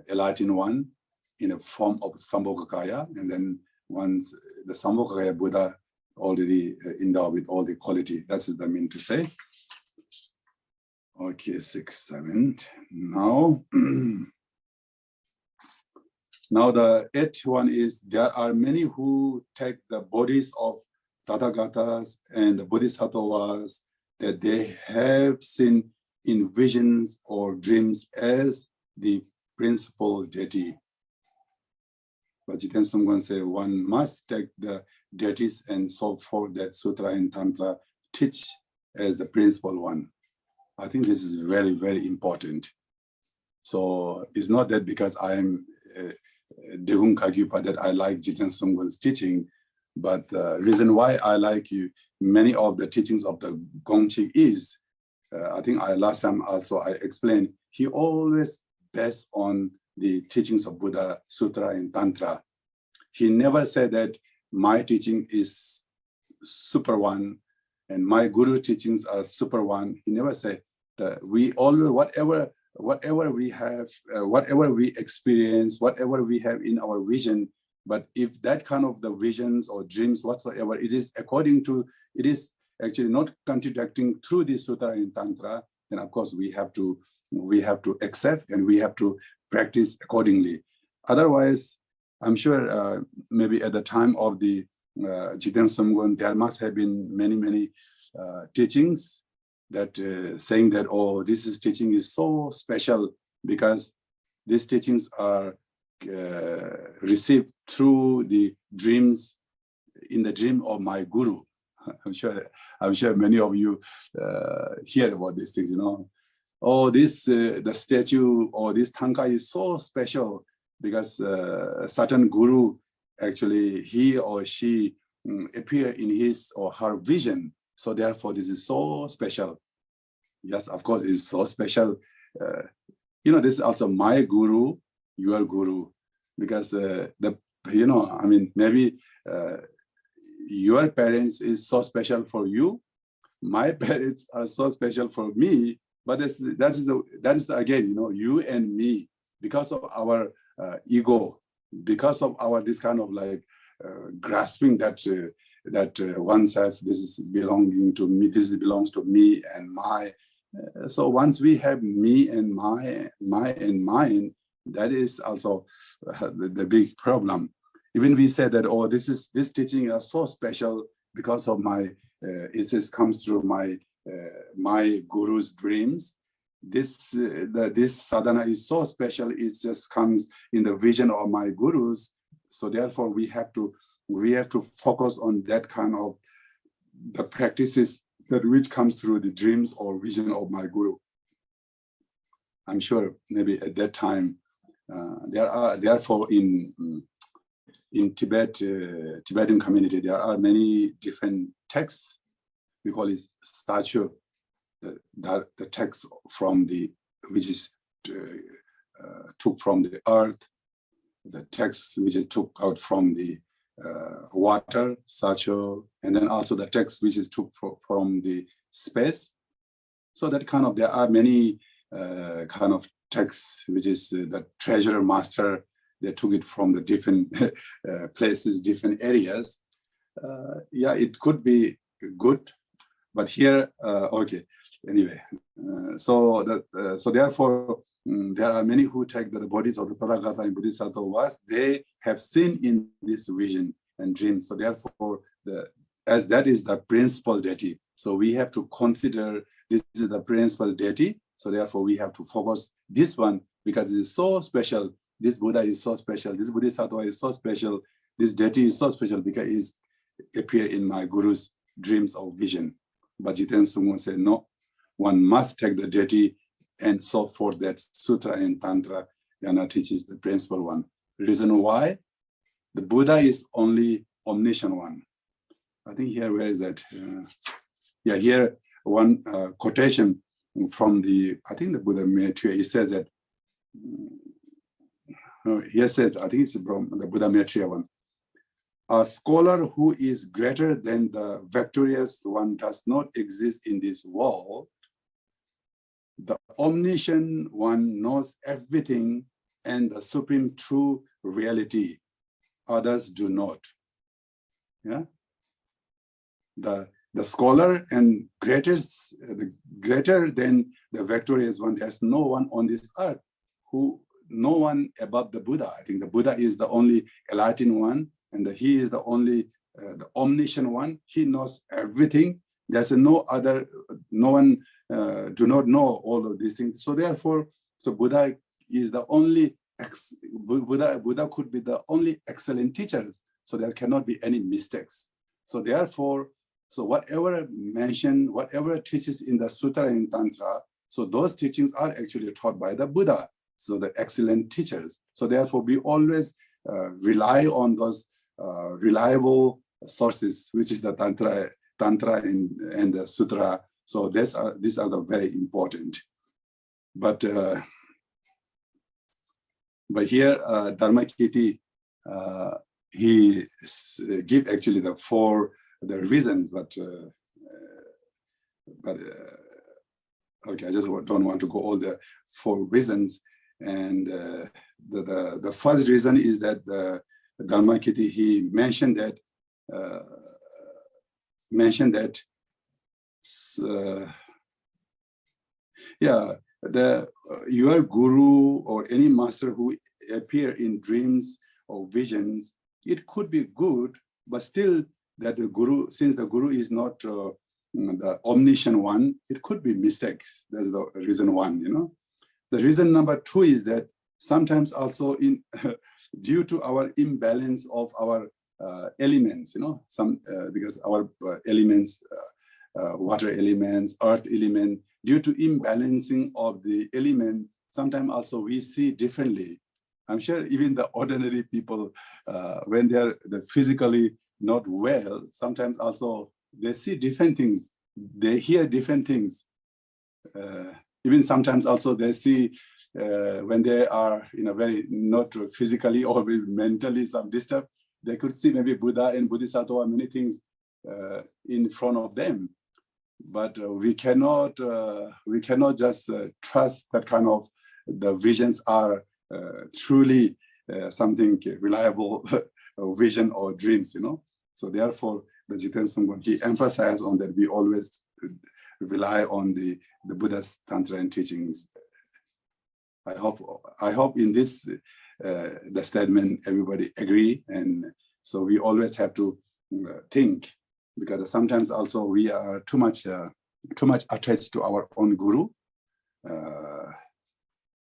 enlightened one in a form of Sambhogakaya, and then once the Sambhogakaya Buddha already endowed with all the quality. That's what I mean to say. Okay, 6, 7. Now, now the 8th one is there are many who take the bodies of Tathagatas and the Bodhisattvas that they have seen in visions or dreams as the principal deity. But Jiten Sumgwan say one must take the deities and so forth that Sutra and Tantra teach as the principal one. I think this is very, very important. So it's not that because I am Degung Kagyupa that I like Jiten Sumgwan's teaching, but the reason why I like many of the teachings of the Gongchig is, I think last time also I explained, he always based on the teachings of Buddha, Sutra, and Tantra. He never said that my teaching is super one and my guru teachings are super one. He never said that. We always, whatever we have, whatever we experience, whatever we have in our vision, but if that kind of the visions or dreams whatsoever, it is according to, it is actually not contradicting through the Sutra and Tantra, then of course we have to accept and we have to practice accordingly. Otherwise, I'm sure maybe at the time of the Jiten Sumgwan, there must have been many teachings that saying that, oh, this teaching is so special because these teachings are received through the dreams, in the dream of my guru. I'm sure many of you hear about these things, Oh, this the statue or this tanka is so special because certain guru actually he or she appear in his or her vision. So therefore, this is so special. Yes, of course, it's so special. This is also my guru, your guru, because maybe your parents is so special for you. My parents are so special for me. But that is again, you and me, because of our ego, because of our this kind of like grasping that oneself, this is belonging to me, this belongs to me and my. So once we have me and my and mine, that is also the big problem. Even we said that, oh, this teaching is so special because of my, it just comes through my guru's dreams. This sadhana is so special. It just comes in the vision of my gurus. So therefore, we have to focus on that kind of the practices that which comes through the dreams or vision of my guru. I'm sure maybe at that time therefore in Tibetan community there are many different texts. We call it statue, the text from which is took from the earth, the text which is took out from the water, statue, and then also the text which is took from the space. So that kind of, there are many kind of texts which is the treasurer master, they took it from the different places, different areas. It could be good. But here, okay, anyway, so therefore, there are many who take the bodies of the Tathagata and Bodhisattvas, they have seen in this vision and dream. So therefore, as that is the principal deity, so we have to consider this is the principal deity. So therefore, we have to focus this one because it is so special. This Buddha is so special. This Bodhisattva is so special. This deity is so special because appear in my guru's dreams or vision. But Jiten Sungmo said, no, one must take the deity and so forth that Sutra and Tantra teaches the principal one. Reason why? The Buddha is only omniscient one. I think here, where is that? Here one quotation from I think the Buddha Maitreya. He says that, he said, I think it's from the Buddha Maitreya one. A scholar who is greater than the victorious one does not exist in this world. The omniscient one knows everything and the supreme true reality. Others do not. Yeah. The scholar and greater than the victorious one. There's no one on this earth no one above the Buddha. I think the Buddha is the only enlightened one, and he is the only the omniscient one. He knows everything. There's no one do not know all of these things. So therefore, Buddha is the only Buddha could be the only excellent teachers. So there cannot be any mistakes. So therefore, whatever mentioned, whatever teaches in the Sutra and Tantra, so those teachings are actually taught by the Buddha. So the excellent teachers. So therefore, we always rely on those reliable sources, which is the Tantra and the Sutra. So these are the very important. But here, Dharmakirti, he give actually the reasons, but okay, I just don't want to go all the 4 reasons. And the first reason is that the Dharmakirti, he mentioned that your guru or any master who appear in dreams or visions, it could be good, but still that the guru, since the guru is not the omniscient one, it could be mistakes. That's the reason 1, The reason number 2 is that sometimes also due to our imbalance of our elements, because our elements, water elements, earth element, due to imbalancing of the element, sometimes also we see differently. I'm sure even the ordinary people, when they're physically not well, sometimes also they see different things, they hear different things. Even sometimes also they see when they are in a very not physically or mentally some disturb, they could see maybe Buddha and Bodhisattva, many things in front of them. But we cannot just trust that kind of the visions are truly something reliable vision or dreams, So therefore, the Jiten Sungmo, he emphasized on that we always rely on the Buddha's Tantra and teachings. I hope in this the statement everybody agree, and so we always have to think, because sometimes also we are too much attached to our own guru,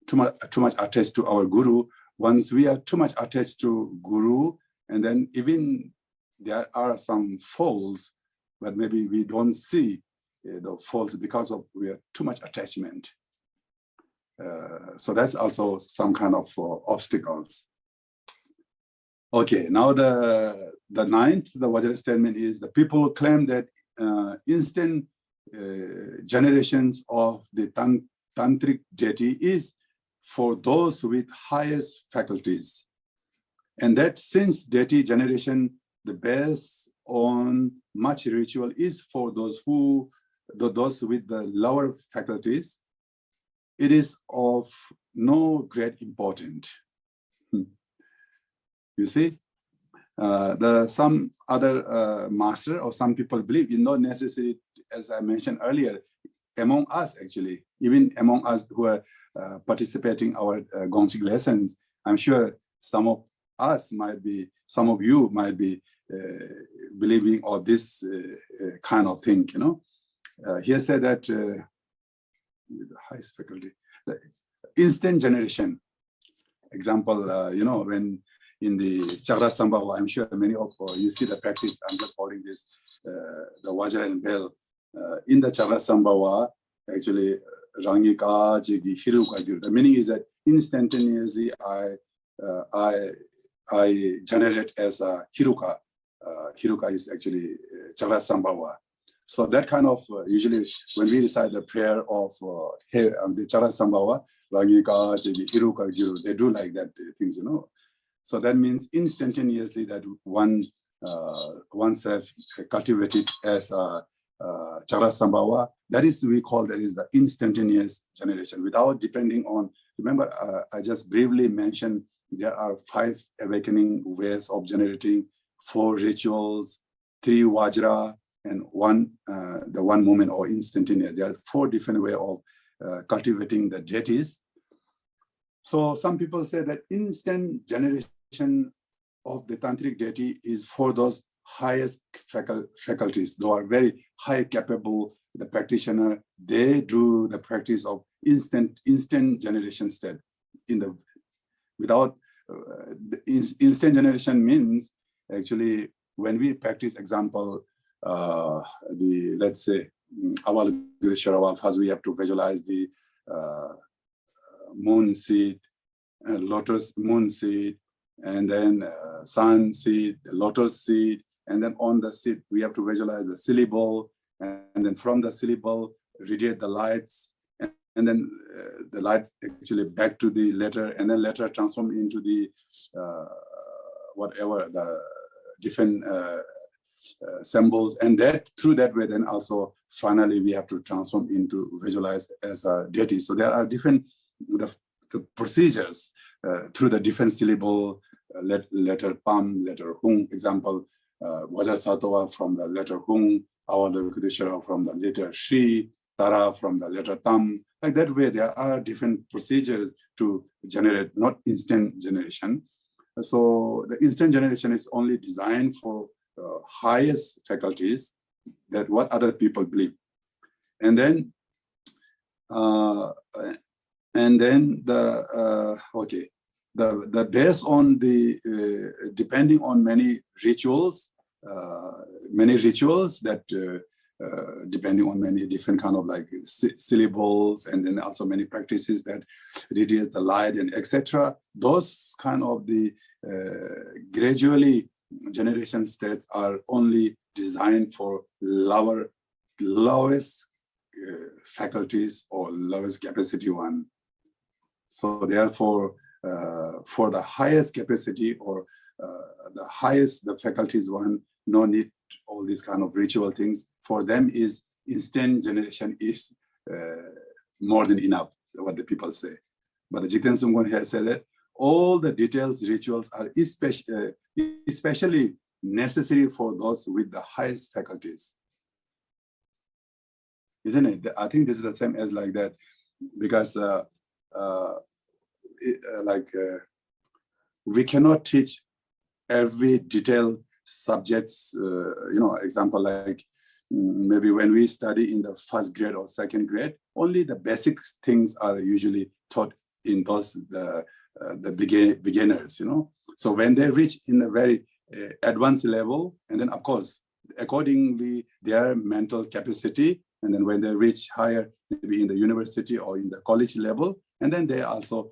too much attached to our guru. Once we are too much attached to guru, and then even there are some faults, but maybe we don't see the faults because of we are too much attachment. So that's also some kind of obstacles. Okay, now the 9th, the Vajra statement is the people claim that instant generations of the tantric deity is for those with highest faculties, and that since deity generation the based on much ritual is for those with the lower faculties, it is of no great importance. You see, some other master or some people believe in not necessarily, as I mentioned earlier, among us actually, even among us who are participating our Gongchig lessons, I'm sure some of you might be believing of this kind of thing, Here said that the highest faculty, the instant generation. Example, when in the Chakrasambhava. I'm sure many of you see the practice. I'm just holding this, the Vajra and bell. In the Chakrasambhava, actually, Rangdol, Hiruka. The meaning is that instantaneously I generate as a Hiruka. Hiruka is actually Chakrasambhava. So that kind of, usually when we recite the prayer of the Chakrasambhava, Rangdol, Hiruka, they do like that things, you know. So that means instantaneously that oneself cultivated as a Chakrasambhava. That is, we call that is the instantaneous generation without depending on, remember, I just briefly mentioned there are 5 awakening ways of generating, 4 rituals, 3 Vajra, and the one moment or instantaneous. There are 4 different ways of cultivating the deities. So some people say that instant generation of the tantric deity is for those highest faculties, those are very high capable, the practitioner, they do the practice of instant generation state. Instant generation means actually when we practice, example, let's say Avalokiteshvara, first we have to visualize the moon seed, lotus moon seed, and then sun seed, the lotus seed, and then on the seed we have to visualize the syllable, and then from the syllable radiate the lights, and then the lights actually back to the letter, and then letter transform into the whatever the different symbols, and that through that way then also finally we have to transform into visualize as a deity. So there are different the procedures through the different syllable, letter Pam, letter Hung, example, Vajrasattva from the letter Hung, Avalokiteshvara from the letter Shri, Tara from the letter Tam. Like that way, there are different procedures to generate, not instant generation. So the instant generation is only designed for highest faculties, that what other people believe. And then the based on the depending on many rituals that depending on many different kind of like syllables, and then also many practices that radiate the light and etc. Those kind of the gradually generation states are only designed for lowest faculties or lowest capacity one. So therefore, for the highest capacity or the faculties one, no need all these kind of ritual things. For them is instant generation is more than enough, what the people say. But the Jigten Sumgon has said that all the details, rituals are especially necessary for those with the highest faculties. Isn't it? I think this is the same as like that, because we cannot teach every detailed subjects, example like maybe when we study in the first grade or second grade, only the basic things are usually taught in those the beginners, So when they reach in a very advanced level, and then of course, accordingly their mental capacity, and then when they reach higher, maybe in the university or in the college level, and then they also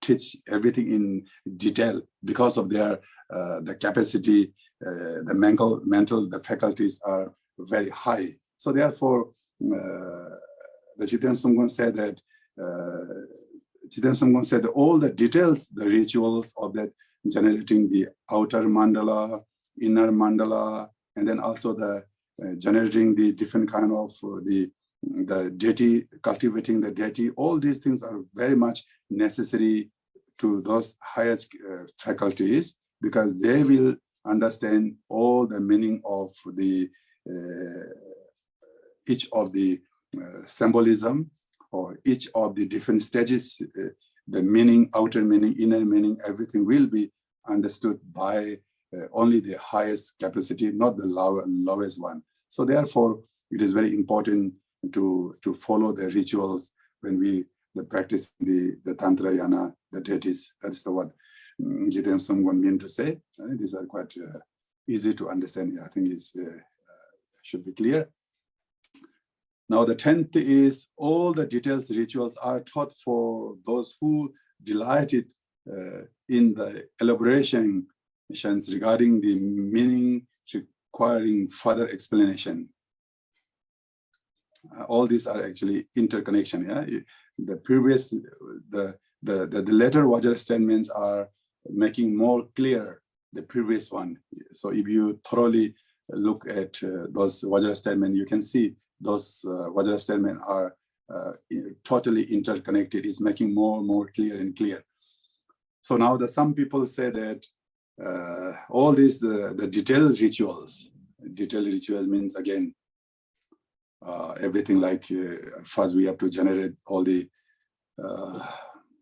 teach everything in detail because of their the capacity, the the faculties are very high. So therefore, the Jigten Sumgon said that all the details, the rituals of that generating the outer mandala, inner mandala, and then also the generating the different kind of the deity, cultivating the deity, all these things are very much necessary to those highest faculties, because they will understand all the meaning of the each of the symbolism or each of the different stages, the meaning, outer meaning, inner meaning, everything will be understood by only the highest capacity, not the lowest one. So therefore, it is very important to follow the rituals when we practice the Tantra Yana, the deities. That's the one. Jiten Sungwan mean to say. I think these are quite easy to understand. I think it should be clear. Now the 10th is all the details rituals are taught for those who delighted in the elaborations regarding the meaning requiring further explanation. All these are actually interconnection. Yeah, the previous the later Vajra statements are making more clear the previous one. So if you thoroughly look at those Vajra statements, you can see those Vajra statements are totally interconnected. It's making more clear and clear. So now some people say that all these the detailed rituals means again everything like first we have to generate all the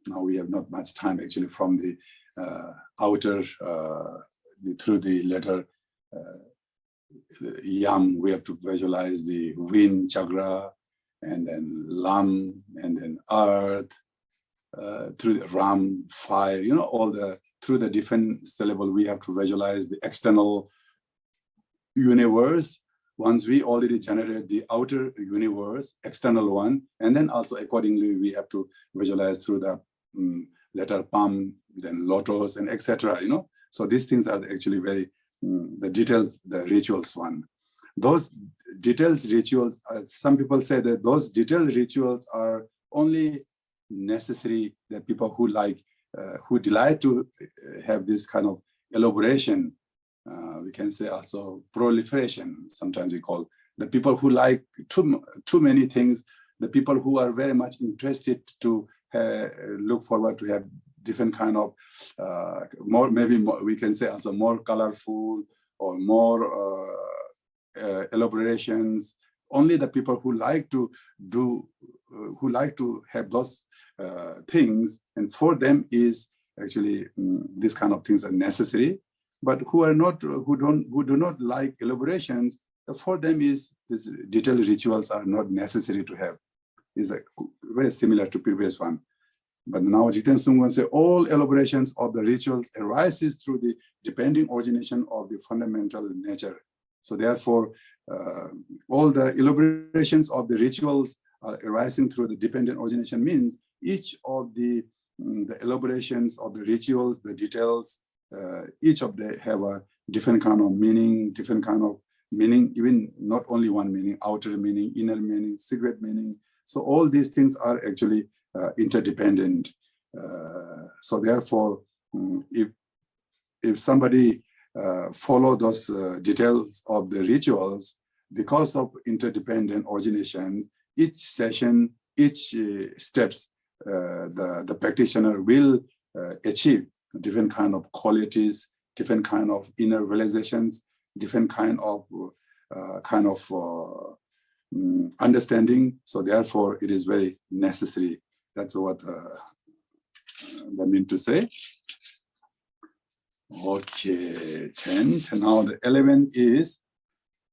now we have not much time actually from the outer through the letter Yam, we have to visualize the wind chakra, and then Lam, and then earth, through the Ram, fire, all through the different syllable, we have to visualize the external universe. Once we already generate the outer universe, external one, and then also accordingly, we have to visualize through the letter Pam, then lotus, and etc. So these things are actually very the rituals one. Those details rituals, some people say that those detailed rituals are only necessary that people who like, who delight to have this kind of elaboration, we can say also proliferation, sometimes we call the people who like too many things, the people who are very much interested to look forward to have different kind of we can say also more colorful or more elaborations. Only the people who like to have those things, and for them is actually these kind of things are necessary. But who do not like elaborations, for them is these detailed rituals are not necessary to have. Is very similar to previous one. But now Jiten Sungwan say all elaborations of the rituals arises through the depending origination of the fundamental nature. So therefore, all the elaborations of the rituals are arising through the dependent origination means each of the elaborations of the rituals, the details, each of them have a different kind of meaning, even not only one meaning, outer meaning, inner meaning, secret meaning. So all these things are actually interdependent. So therefore, if somebody follow those details of the rituals, because of interdependent origination, each session, each steps, the practitioner will achieve different kind of qualities, different kind of inner realizations, different kind of understanding. So therefore, it is very necessary. That's what I mean to say. Okay, 10. Now the 11th is,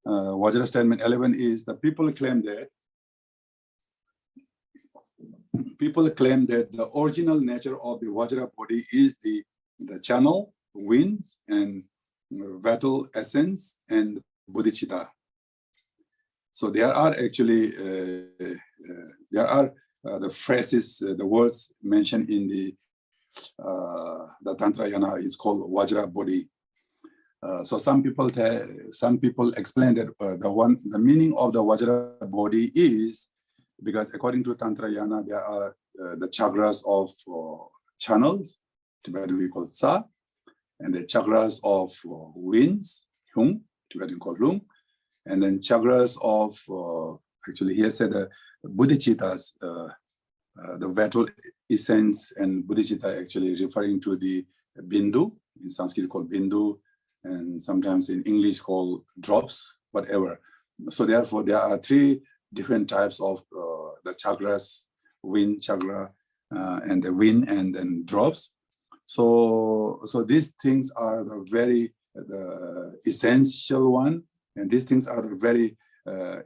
Vajra statement 11 is the people claim that the original nature of the Vajra body is the channel, winds, and vital essence, and bodhicitta. So there are actually, the phrases, the words mentioned in the Tantrayana is called Vajra body. So some people explain that the meaning of the Vajra body is because according to Tantrayana there are the chakras of channels, Tibetan we call Sa, and the chakras of winds, Hung, Tibetan called Lung, and then chakras of actually here said the bodhicittas, the vital essence, and bodhicitta actually referring to the bindu, in Sanskrit called bindu, and sometimes in English called drops, whatever. So therefore, there are three different types of the chakras: wind chakra, and the wind, and then drops. So these things are the essential one, and these things are the very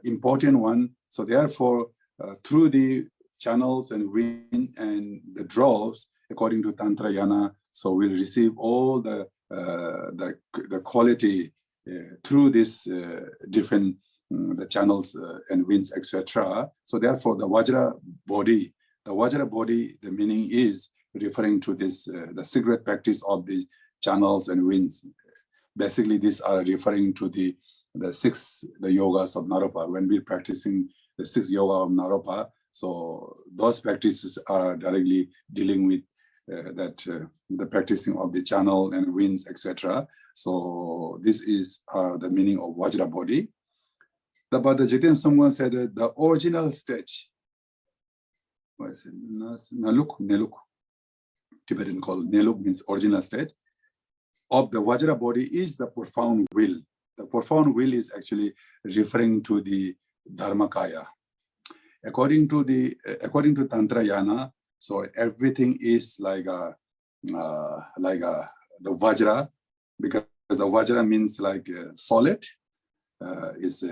important one. So therefore, through the channels and wind and the drops, according to Tantrayana, So we'll receive all the quality through this different the channels and winds, etc. So therefore, the Vajra body, the meaning is referring to this the secret practice of the channels and winds. Basically, these are referring to the yogas of Naropa. When we're practicing the 6 yoga of Naropa, so those practices are directly dealing with the practicing of the channel and winds, etc. So this is the meaning of Vajra body. But the Jiten Samgwan said that the original stage, what is it? Neluk. Tibetan called Neluk means original state of the Vajra body is the profound will. The profound will is actually referring to the Dharmakaya. According to Tantrayana, so everything is like the Vajra, because the Vajra means like solid, is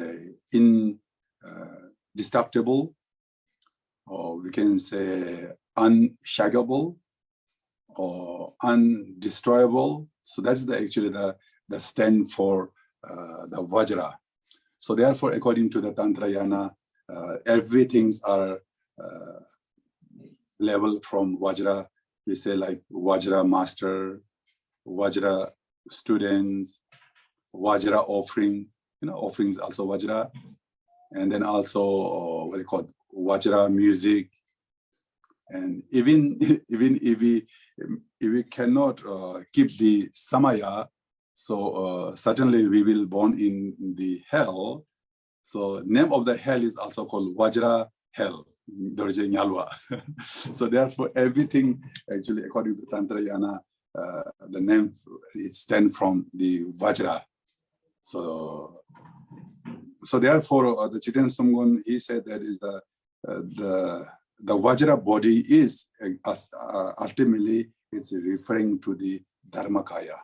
indestructible, or we can say unshakable or undestroyable. So that's actually the stand for the Vajra. So therefore, according to the Tantrayana, everything's are level from Vajra. We say like Vajra master, Vajra students, Vajra offering. Offerings also Vajra, and then also what you call Vajra music. And even if we cannot keep the samaya, so certainly we will born in the hell. So name of the hell is also called Vajra hell. So therefore, everything actually according to Tantrayana, the name it stands from the Vajra. So therefore, the Jiten Samgwan, he said that is the Vajra body is ultimately it's referring to the Dharmakaya.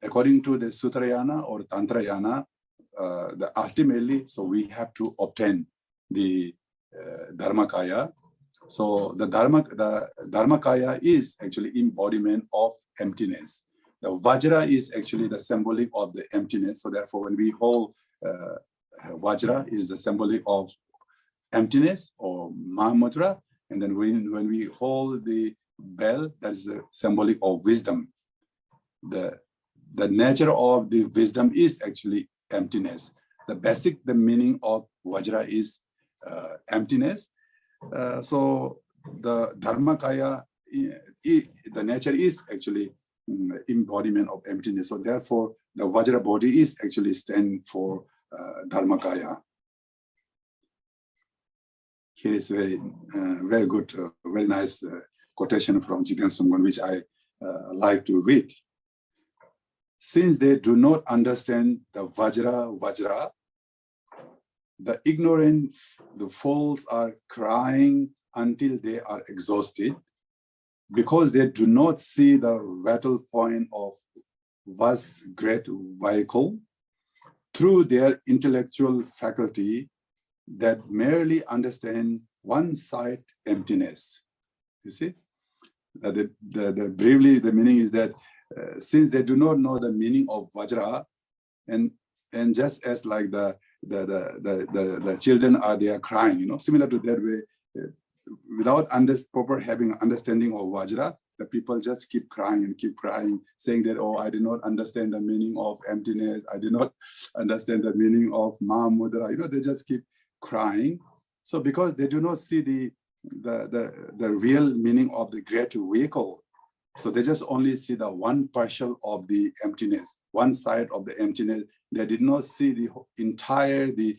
According to the Sutrayana or Tantrayana, the ultimately, so we have to obtain the Dharmakaya. So the Dharmakaya is actually embodiment of emptiness. The Vajra is actually the symbolic of the emptiness. So therefore, when we hold Vajra is the symbolic of emptiness or Mahamudra. And then when we hold the bell, that is the symbolic of wisdom. The nature of the wisdom is actually emptiness. The meaning of Vajra is emptiness. So the Dharmakaya, the nature is actually embodiment of emptiness. So therefore, the Vajra body is actually stand for Dharmakaya. Here is very good, very nice quotation from Jiten Samgwan, which I like to read. Since they do not understand the Vajra, the ignorant, the fools are crying until they are exhausted, because they do not see the vital point of vast great vehicle through their intellectual faculty that merely understand one side emptiness. You see, briefly the meaning is that since they do not know the meaning of Vajra, and just as like the children are there crying, similar to that way, without proper having understanding of Vajra, the people just keep crying, saying that, oh, I did not understand the meaning of emptiness. I did not understand the meaning of Mahamudra. They just keep crying. So because they do not see the real meaning of the great vehicle, so they just only see the one partial of the emptiness, one side of the emptiness. They did not see the entire the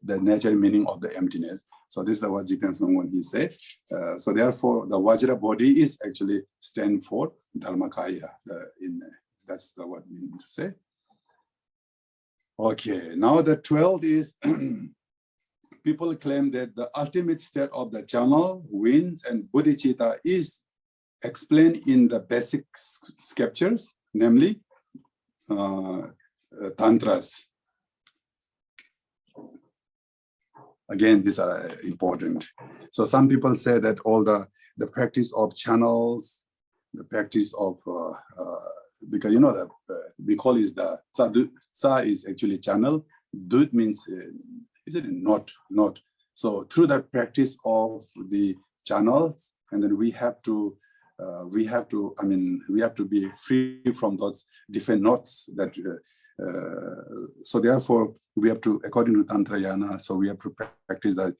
nature meaning of the emptiness. So this is what Jiten Samgwan he said. So therefore, the Vajra body is actually stand for Dharmakaya. That's what we mean to say. Okay, now the 12th is people claim that the ultimate state of the channel, winds, and bodhicitta is explained in the basic scriptures, namely tantras. Again, these are important. So some people say that all the practice of channels the practice of because that we call it the sa is actually channel. Dut means is it not? So through the practice of the channels, and then we have to be free from those different knots that. So therefore, we have to, according to Tantrayana, so we have to practice the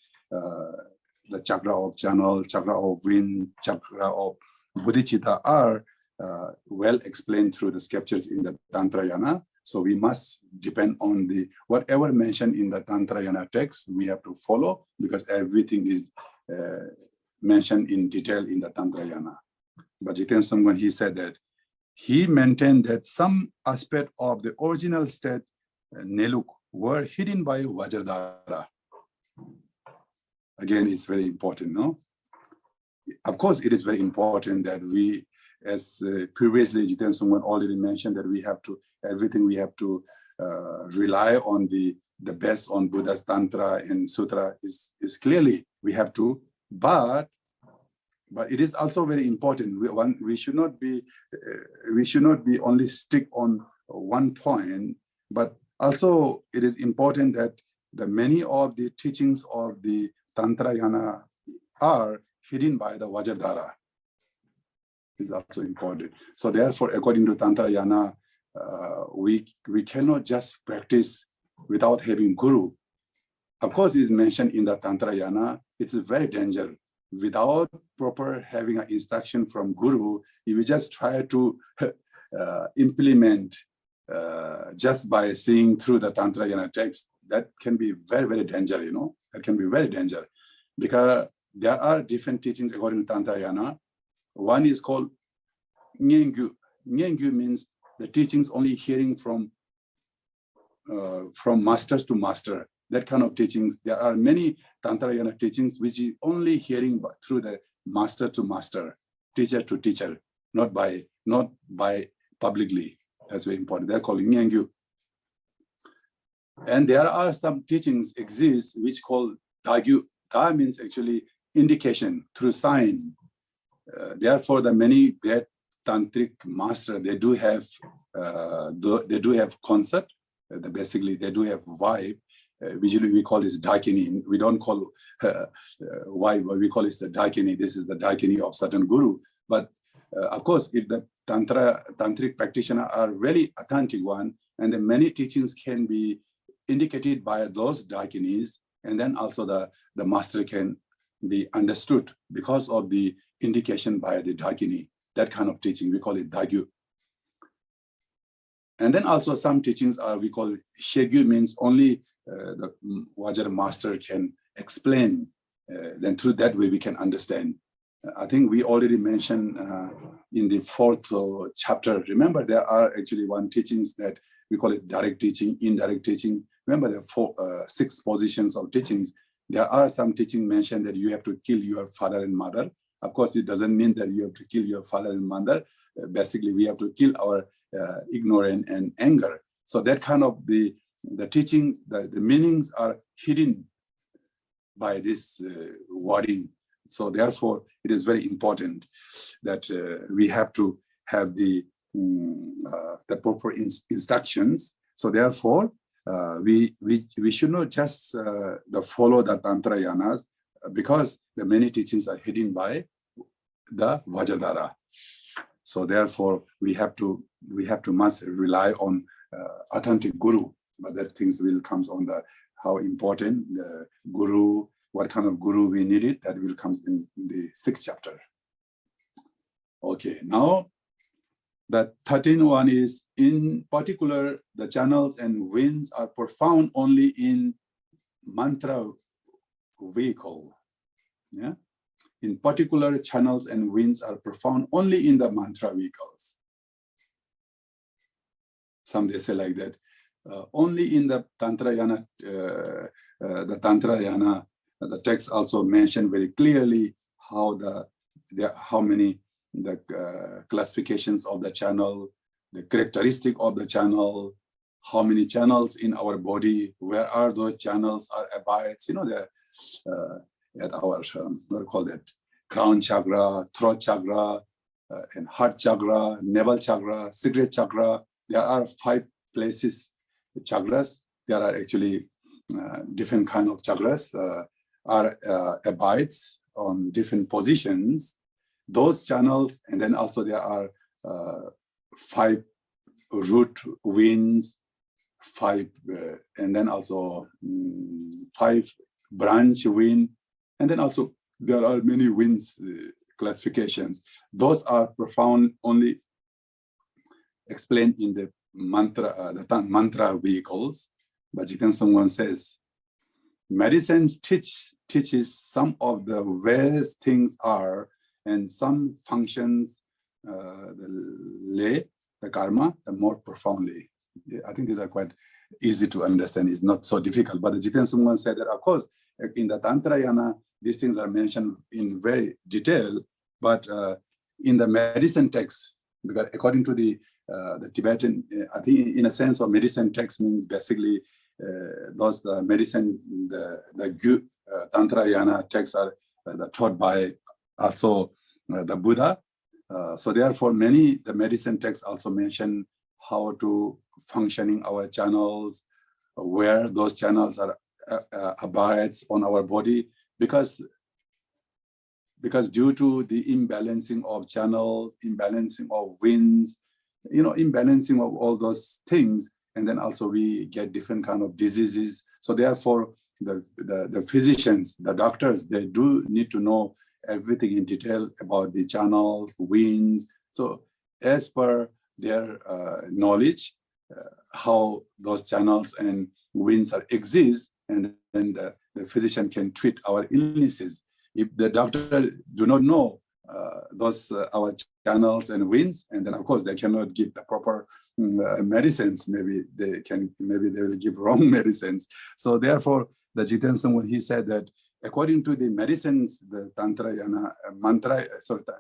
chakra of channel, chakra of wind, chakra of bodhicitta are well explained through the scriptures in the Tantrayana. So we must depend on the whatever mentioned in the Tantrayana text, we have to follow because everything is mentioned in detail in the Tantrayana. But Jiten Sangwan, he said that he maintained that some aspect of the original state, Neluk, were hidden by Vajradhara. Again, it's very important, no? Of course, it is very important that we, as previously Jiten Sangwan already mentioned, that we have to, everything we have to rely on the best on Buddha's Tantra and Sutra is clearly, we have to, but it is also very important. We should not be only stick on one point, but also it is important that the many of the teachings of the Tantrayana are hidden by the Vajradhara. Is also important. So therefore, according to Tantrayana, we cannot just practice without having guru. Of course, it is mentioned in the Tantrayana. It's a very dangerous. Without proper having an instruction from guru, if we just try to implement just by seeing through the Tantrayana text, that can be very, very dangerous, That can be very dangerous. Because there are different teachings according to Tantrayana. One is called Ngengyu. Ngengyu means the teachings only hearing from masters to master. That kind of teachings. There are many Tantrayana teachings which is only hearing through the master to master, teacher to teacher, not by publicly. That's very important. They're called Ngengyu. And there are some teachings exist which called Dagyu. Da means actually indication through sign. Therefore, the many great tantric masters, they do have concept. Basically, they do have vibe. Usually we call this Daikini. We don't call vibe, we call it the Daikini. This is the Daikini of certain guru. But of course, if the tantric practitioner are really authentic one, and then many teachings can be indicated by those Daikinis, and then also the master can be understood because of the indication by the Daikini. That kind of teaching, we call it Dagyu. And then also some teachings are, we call Shegyu, means only the Vajra master can explain. Then through that way we can understand. I think we already mentioned in the 4th chapter. Remember, there are actually one teachings that we call it direct teaching, indirect teaching. Remember, there are 6 positions of teachings. There are some teaching mentioned that you have to kill your father and mother. Of course, it doesn't mean that you have to kill your father and mother. Basically, we have to kill our ignorance and anger. So that kind of the teachings, the meanings are hidden by this wording. So therefore, it is very important that we have to have the proper instructions. So therefore, we should not just follow the Tantrayanas, because the many teachings are hidden by the Vajradhara. So therefore, we have to must rely on authentic guru. But that things will comes on the how important the guru, what kind of guru we needed. That will come in the 6th chapter. Okay, now the 13th one is, in particular, the channels and winds are profound only in mantra vehicle. Yeah. In particular, channels and winds are profound only in the mantra vehicles. Some they say like that. Only in the Tantrayana, the text also mentioned very clearly how many classifications of the channel, the characteristic of the channel, how many channels in our body, where are those channels are abides, at our what do you call that, crown chakra, throat chakra, and heart chakra, navel chakra, secret chakra. There are 5 places, chakras. There are actually different kind of chakras abides on different positions. Those channels, and then also there are 5 root winds, 5, and then also 5 branch wind, and then also there are many winds classifications. Those are profound, only explained in the mantra, the mantra vehicles. But Jiten Songwon says, medicine teaches some of the ways things are, and some functions, the karma, more profoundly. I think these are quite easy to understand. It's not so difficult. But Jiten Songwon said that, of course, in the Tantrayana, these things are mentioned in very detail. But in the medicine text, because according to the Tibetan, I think in a sense of medicine text means basically those the medicine, the Tantrayana texts are taught by also the Buddha. So therefore, the medicine texts also mention how to functioning our channels, where those channels are abides on our body, because due to the imbalancing of channels, imbalancing of winds, imbalancing of all those things, and then also we get different kind of diseases. So therefore, the physicians, the doctors, they do need to know everything in detail about the channels, winds. So as per their knowledge, how those channels and winds exist, and then the physician can treat our illnesses. If the doctor do not know those our channels and winds, and then of course they cannot give the proper medicines. Maybe they will give wrong medicines. So therefore, the Jiten Song, when he said that according to the medicines, the Tantrayana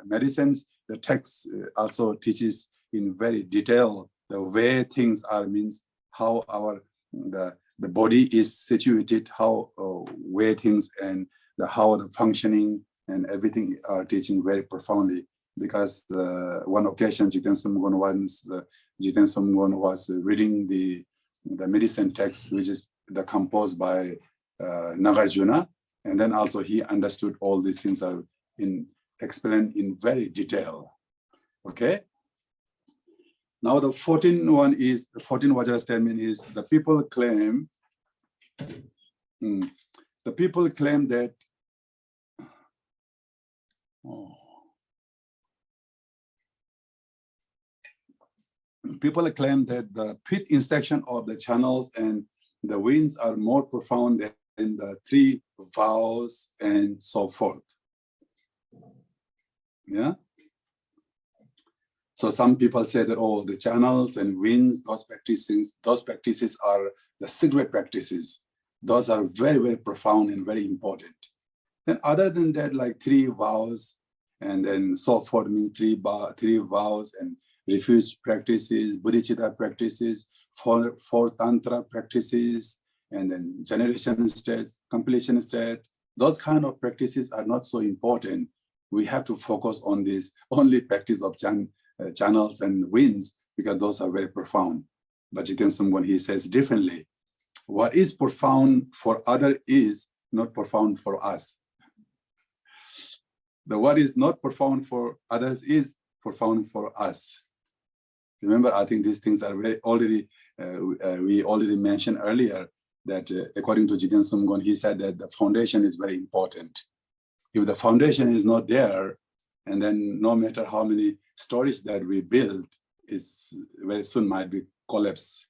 medicines, the text also teaches in very detail the way things are, means how the body is situated, how way things and how the functioning and everything are teaching very profoundly. Because one occasion, Jiten Somgon was reading the medicine text, which is composed by Nagarjuna, and then also he understood all these things are explained in very detail. Okay. Now the 14 Vajra statement is the people claim that people claim that the pit inspection of the channels and the winds are more profound than the 3 vows and so forth. Yeah. So some people say that, oh, the channels and winds, those practices are the secret practices. Those are very, very profound and very important. And other than that, like 3 vows and then so forth, mean 3 vows and refuge practices, bodhicitta practices, 4 tantra practices, and then generation states, completion state. Those kind of practices are not so important. We have to focus on this only practice of channels and winds, because those are very profound. But Jiten Somgon, he says differently. What is profound for others is not profound for us. What is not profound for others is profound for us. Remember, I think these things are we already mentioned earlier that according to Jiten Somgon, he said that the foundation is very important. If the foundation is not there, and then no matter how many stories that we build, it's very soon might be collapse.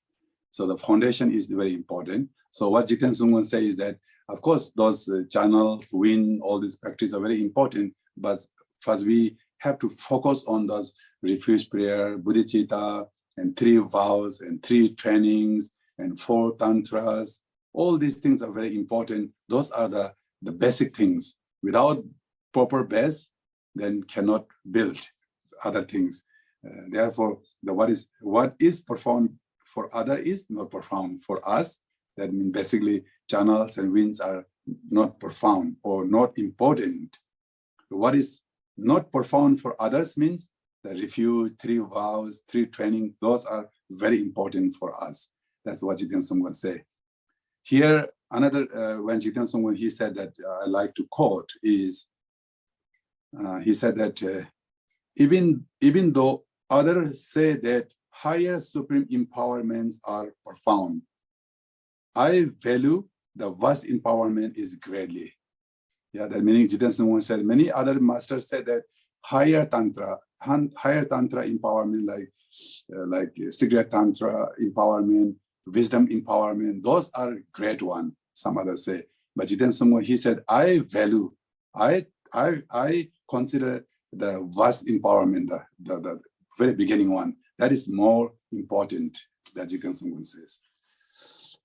So the foundation is very important. So what Jiten Somgon says is that, of course, those channels, wind, all these practices are very important, but first we have to focus on those refuge prayer, bodhicitta, and 3 vows, and 3 trainings, and 4 tantras. All these things are very important. Those are the basic things. Without proper base, then cannot build other things. Therefore, what is profound for other is not profound for us. That means basically channels and winds are not profound or not important. What is not profound for others means the refuge, 3 vows, 3 training, those are very important for us. That's what Jiten Songgon say. Here, another, when Jiten Songgon, he said that I like to quote is, he said that even though others say that higher supreme empowerments are profound, I value the vast empowerment is greatly. Yeah, that meaning Jiten Songgon said, many other masters said that higher tantra empowerment, like secret tantra empowerment, wisdom empowerment, those are great one, some others say. But Jiten Songgon, he said, I value, I consider the vast empowerment, the very beginning one, that is more important, that Jiten Songgon says.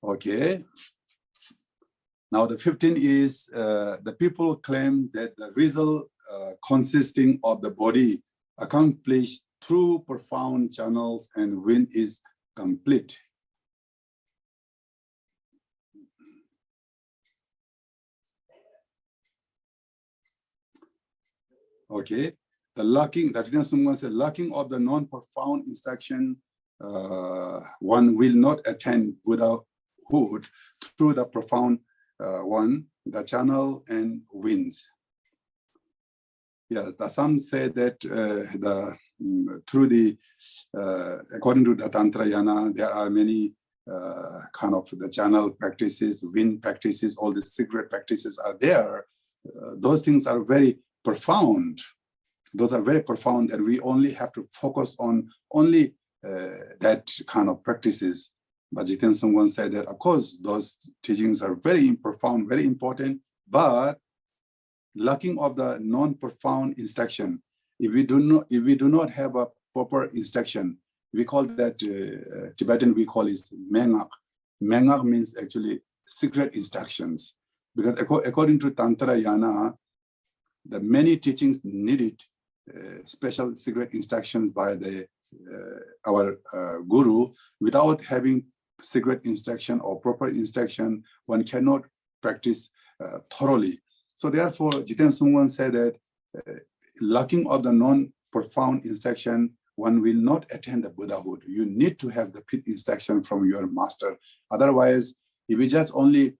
Okay. Now the 15 is, the people claim that the result consisting of the body accomplished through profound channels and wind is complete. Okay, the locking, that's again someone said, locking of the non-profound instruction, one will not attain Buddhahood through the profound one, the channel and winds. Yes, some say that through the, according to the Tantrayana, there are many kind of the channel practices, wind practices, all the secret practices are there. Those things are very profound. Those are very profound, and we only have to focus on only that kind of practices. But Jiten Songgon said that, of course, those teachings are very profound, very important, but lacking of the non-profound instruction, if we do not have a proper instruction, we call that, Tibetan we call it mengak. Mengak means actually secret instructions, because according to Tantrayana, the many teachings needed special secret instructions by the our guru. Without having secret instruction or proper instruction, one cannot practice thoroughly. So therefore, Jiten Songgon said that lacking of the non-profound instruction, one will not attain the Buddhahood. You need to have the pit instruction from your master. Otherwise, if we just only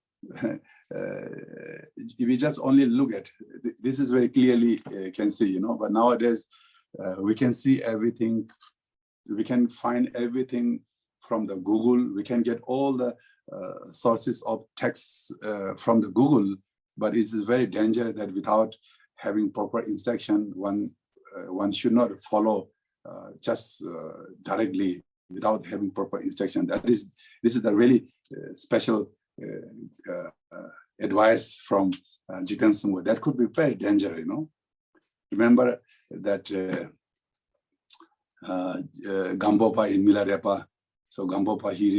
look at, this is very clearly can see, you know, but nowadays we can see everything, we can find everything from the Google, we can get all the sources of texts from the Google, but it's very dangerous that without having proper instruction, one should not follow just directly without having proper instruction. This is the really special advice from Jiten Songgon. That could be very dangerous, you know. Remember that Gampopa in Milarepa. So Gampopa, he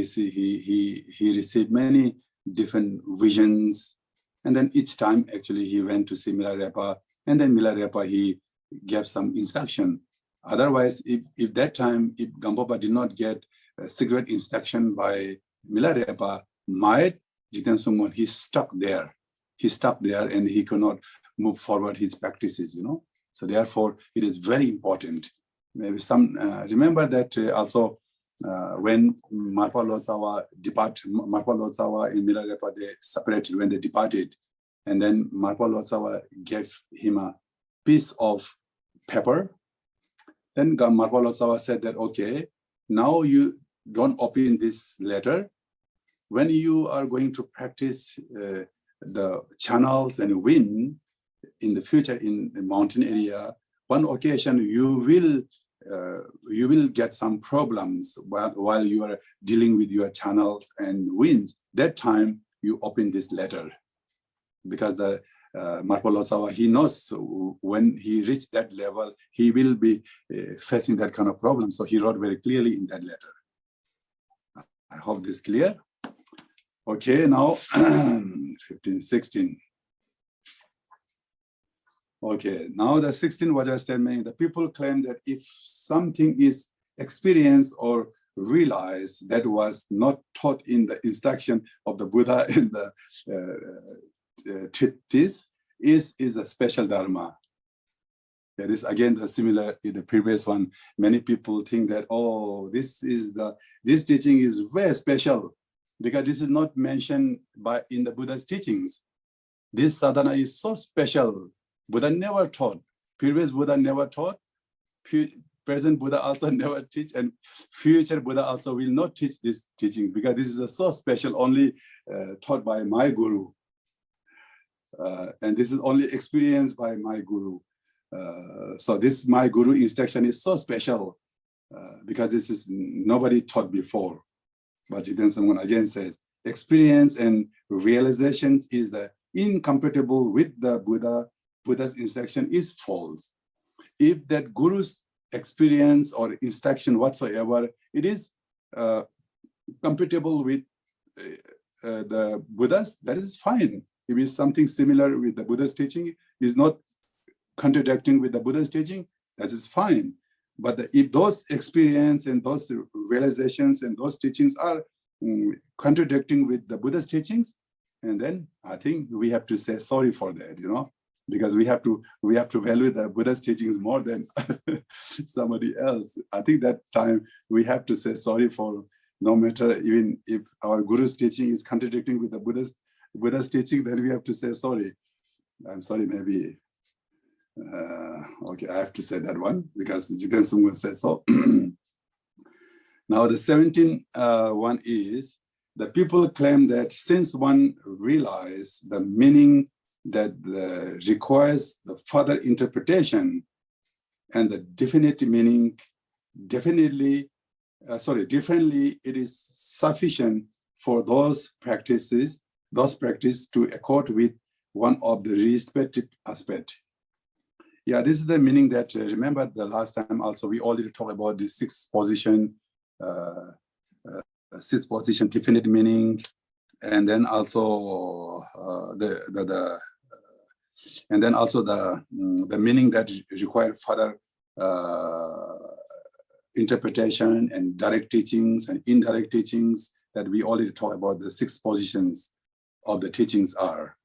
received many different visions, and then each time actually he went to see Milarepa, and then Milarepa he gave some instruction. Otherwise, if that time, if Gampopa did not get a secret instruction by Milarepa, might Jiten Songgon, he stuck there. He stuck there and he could not move forward his practices, you know. So therefore, it is very important. Maybe some, remember that also when Marpa Lotsawa in Milarepa, they separated when they departed. And then Marpa Lotsawa gave him a piece of paper. Then Marpa Lotsawa said that, okay, now you don't open this letter. When you are going to practice the channels and wind in the future in the mountain area, one occasion you will get some problems while you are dealing with your channels and winds. That time you open this letter, because the Marpa Lotsawa, he knows when he reached that level, he will be facing that kind of problem. So he wrote very clearly in that letter. I hope this is clear. Okay, now 15, 16. Okay, now the 16 was just telling me, the people claim that if something is experienced or realized that was not taught in the instruction of the Buddha in the treatise is a special dharma. It is again the similar in the previous one. Many people think that, oh, this teaching is very special because this is not mentioned in the Buddha's teachings. This sadhana is so special. Buddha never taught. Previous Buddha never taught. Present Buddha also never teach, and future Buddha also will not teach this teaching because this is so special, only taught by my guru. And this is only experienced by my guru. So this my guru instruction is so special because this is nobody taught before. But then someone again says, experience and realizations is the incompatible with the Buddha's instruction is false. If that guru's experience or instruction whatsoever, it is compatible with the Buddha's, that is fine. If it's something similar with the Buddha's teaching, is not contradicting with the Buddha's teaching, that is fine. But if those experience and those realizations and those teachings are contradicting with the Buddha's teachings, and then I think we have to say sorry for that, because we have to value the Buddha's teachings more than somebody else. I think that time we have to say sorry for, no matter even if our guru's teaching is contradicting with the Buddha's teaching, then we have to say sorry. I'm sorry, maybe. Okay, I have to say that one because Jiten Sungwa said so. Now the 17th one is, the people claim that since one realizes the meaning that requires the further interpretation and the definite meaning, differently, it is sufficient for those practice to accord with one of the respective aspect. Yeah, this is the meaning that, remember the last time also we already talked about the sixth position definite meaning, and then also the meaning that required further interpretation and direct teachings and indirect teachings, that we already talked about. The six positions of the teachings are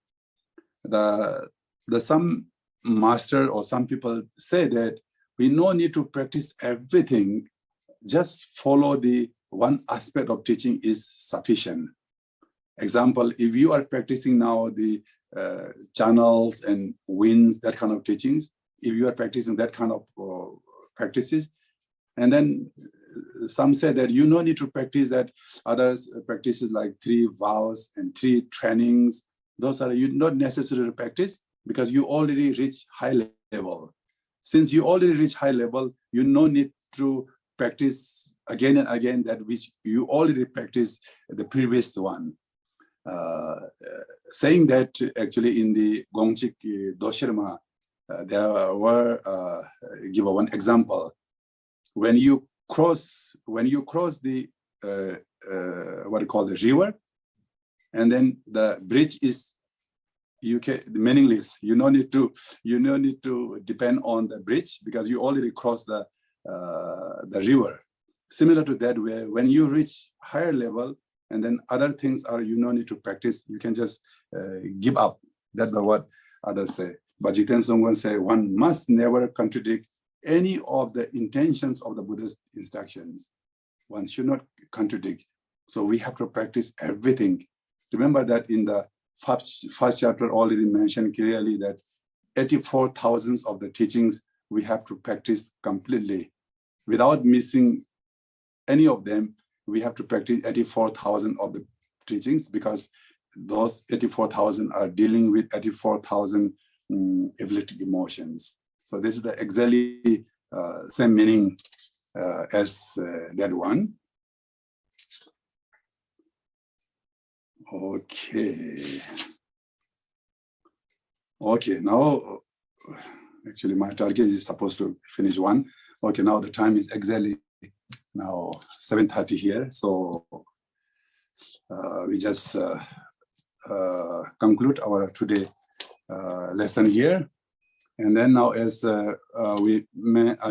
some master or some people say that we no need to practice everything, just follow the one aspect of teaching is sufficient. Example, if you are practicing now the channels and winds, that kind of teachings, if you are practicing that kind of practices, and then some say that you no need to practice that, others practices like 3 vows and 3 trainings, those are you not necessary to practice because you already reach high level. Since you already reach high level, you no need to practice again and again that which you already practiced the previous one. Saying that actually in the Gongchig Dosherma, there were give one example. When you cross the what you call the river, and then the bridge is meaningless. You no need to depend on the bridge because you already crossed the river. Similar to that, where when you reach higher level, and then other things are you no need to practice, you can just give up. That's what others say. But Jiten Songwan say one must never contradict any of the intentions of the Buddha's instructions. One should not contradict. So we have to practice everything. Remember that in the first chapter already mentioned clearly that 84,000 of the teachings we have to practice completely. Without missing any of them, we have to practice 84,000 of the teachings because those 84,000 are dealing with 84,000 epileptic emotions. So this is the exactly same meaning as that one. Okay, now actually my target is supposed to finish 1. Okay, now the time is exactly now 7:30 here. So we just conclude our today lesson here. And then now as I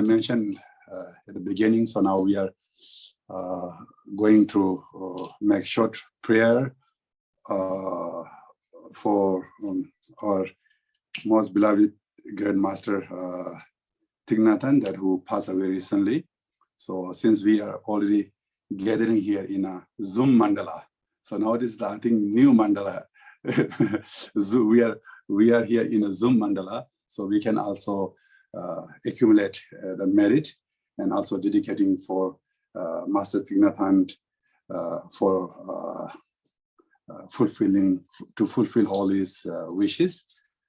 mentioned at the beginning, so now we are going to make short prayer for our most beloved Grand Master Thich Nhat Hanh that who passed away recently. So since we are already gathering here in a Zoom mandala, so now this is I think new mandala. So we are here in a Zoom mandala, so we can also accumulate the merit and also dedicating for Master Thich Nhat Hanh for fulfill all his wishes.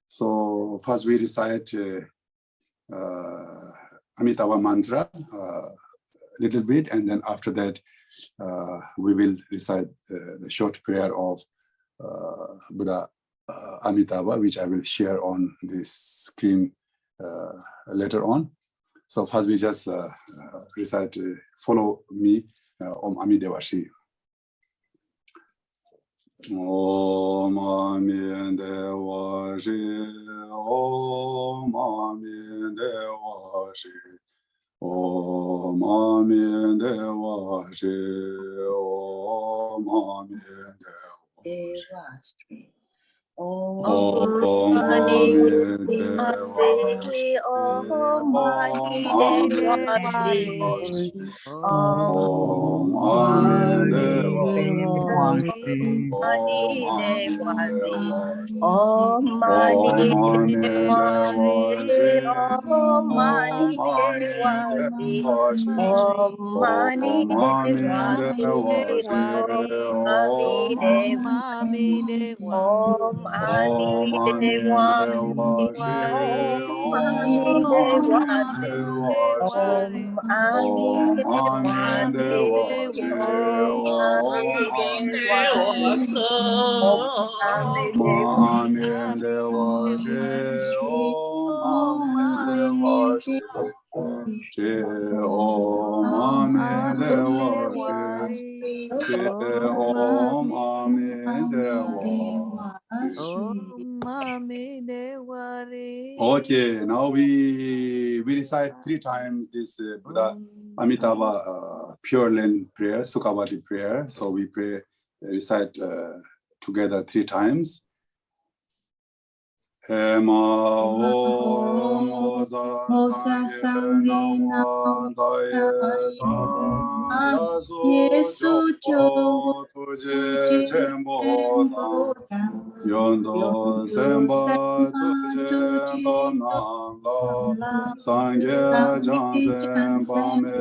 So first we recite Amitabha mantra little bit, and then after that we will recite the short prayer of Buddha Amitabha, which I will share on this screen later on. So first we just recite, follow me, Om Ami Devashi. Om Ami Devashi, Om Ami Devashi, Om Ami Devashi, Om Ami Devashi. Om Ami Devashi, Om Ami Devashi, Om Ami Devashi, Om Ami Devashi, Om Ami Devashi, Om Ami Devashi, Om Ami Devashi, Okay, now we recite 3 times this Buddha Amitabha Pure Land prayer, Sukhavati prayer. So we recite together 3 times. Yesu Chogo Tuje Chembo Yondo Semba Tuje Nangla Sangye Jansen Bame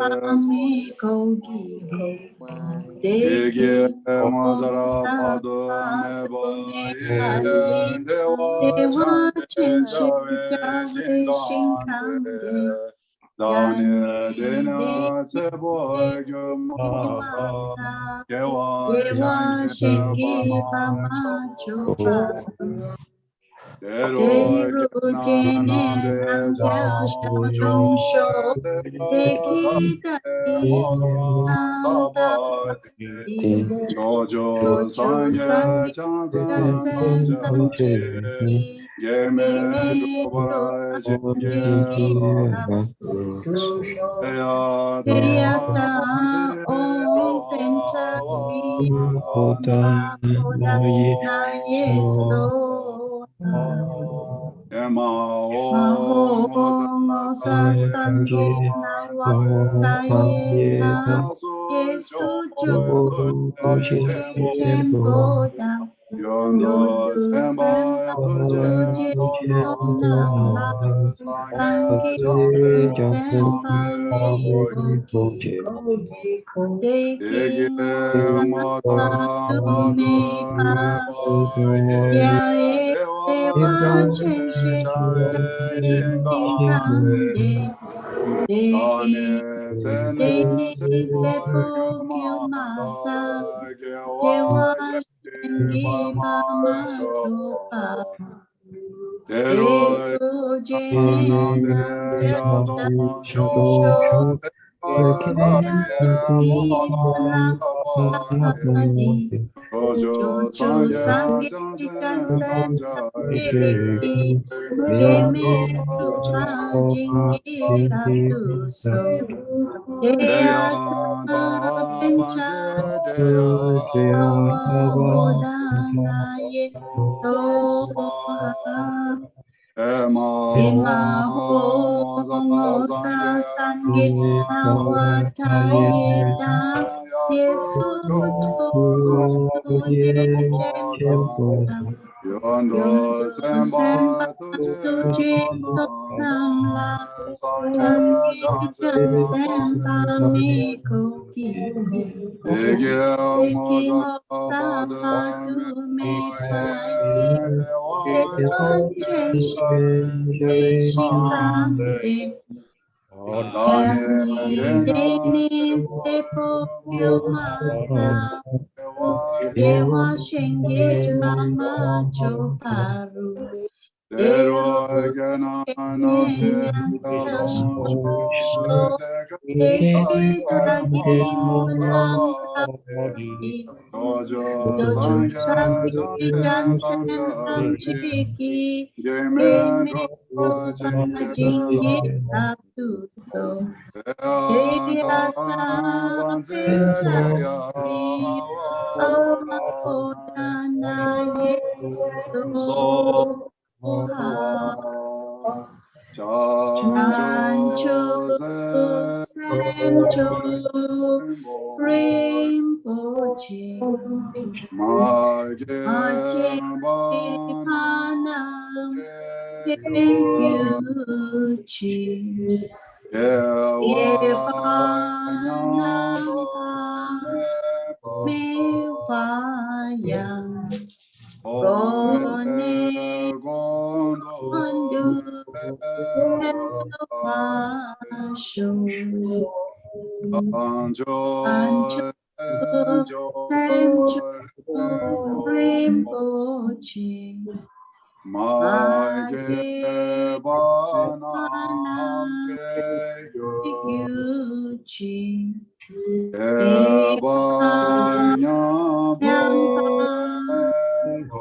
Dege Mazara Pado Meba Dewa Chanje Jindande Dane Dena Sebo Gyumata Gewa Shange Bama Chopa Dero Kenande Jao Sho Dekita Jojo Sangye Chansan Sanjachi Game Droba Jingye Eyata O Penchari Mahodana Yesto Ema O Sasange Nawaye Na Yesu Jogo Kempo Yondo Semba Tuje Nonala Sange Semba Mekoki Deke Mata Pado Meba Yae Dewa Chenshe Jingande Deke Sepo Gyumata Dewa Shengi Bama Chopa Dero Jene Jata Sho Jojo Sange Jansen Jeme Rupa Jingi Ratu So Deya Pencha Awadana Ye Soha Ema Ho sa Sangye Awatayeta Yesu Tuje Chempang Yondo semba tuje Namla sangye janse Sempa Miko Kiki Ege moza Sapa pada Tu Me Pai Dewan Denis Sepokyo Mata Dewa Shenge Mama Choparu Dewa Dagi Mulam Dojo Sangi Jansen Chiki Game Jingi Abduto Deyata Pechati Awakodana Yesoha Chancho Sencho Rinpoche Maje Manam Kyuchi Yevanam Mewayang Gone Kondu Washu Ancho Sencho Rinpoche Maje Banam Kyuchi Evanyam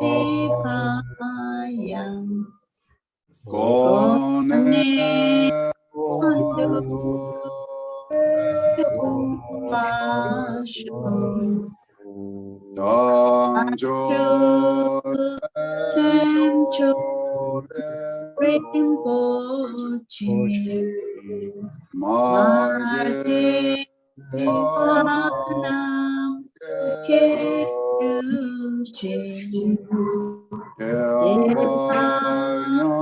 Devayang Kone Danjo Sencho Rinpoche Maje Manam Kyuchi Devanyam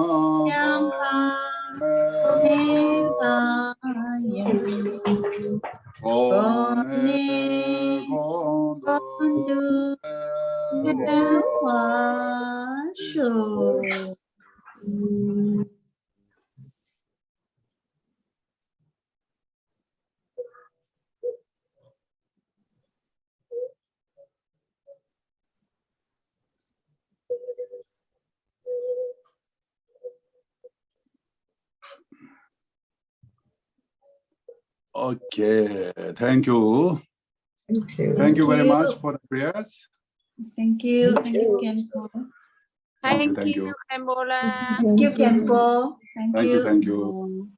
Devayang Kone Kondu Washu Okay, thank you. Thank you very much for the prayers. Thank you Khenpo. Thank you. Cambola. Thank you Khenpo. Thank you.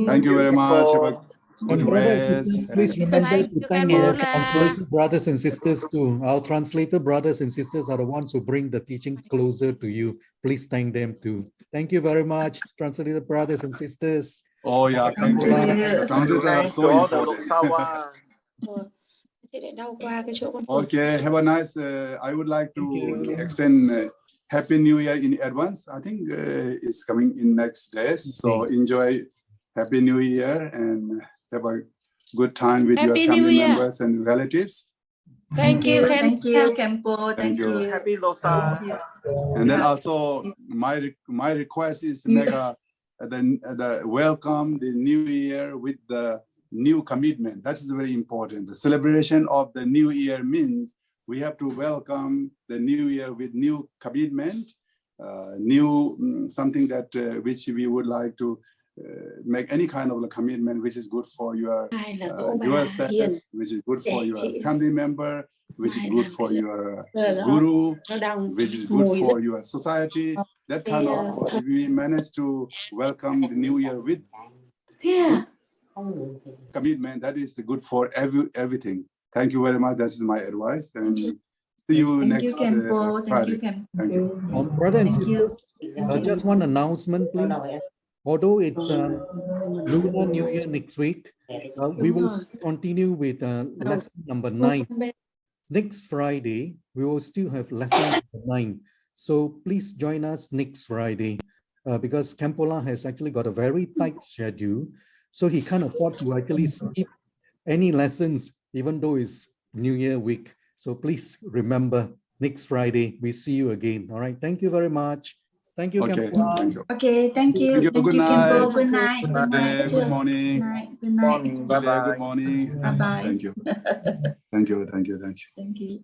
Thank you very much. Have a good rest. Please remember Thank to you, thank Khenpo. our translator brothers and sisters too. Our translator brothers and sisters are the ones who bring the teaching closer to you. Please thank them too. Thank you very much, translator brothers and sisters. Oh yeah, thank you. The translators are so important. Okay, have a nice. I would like to extend Happy New Year in advance. I think it's coming in next days. So enjoy Happy New Year and have a good time with your family members and relatives. Thank you, Khenpo. Thank you. Happy Losa. And then also my request is to make the welcome the new year with the new commitment. That is very important. The celebration of the new year means we have to welcome the new year with new commitment, new something that which we would like to make any kind of a commitment which is good for yourself, which is good for your family member, which is good for your guru, which is good for your society. That kind of, if we manage to welcome the new year with commitment, that is good for everything. Thank you very much. That is my advice. And see you next Friday. Thank you. Brothers and sisters, just one announcement, please. Although it's Lunar New Year next week. We will continue with lesson number 9. Next Friday, we will still have lesson number 9. So please join us next Friday because Khenpo has actually got a very tight schedule. So he can't afford to actually skip any lessons, even though it's New Year week. So please remember, next Friday, we see you again. All right. Thank you very much. Thank you, Okay, Khenpo. thank you. Okay, thank you. Thank you. Good Khenpo. night. Good night. Good night. Good morning. Good night. Good night. Bye Good day, bye. good morning. Bye bye. Thank you. Thank you. Thank you. Thank you. Thank you.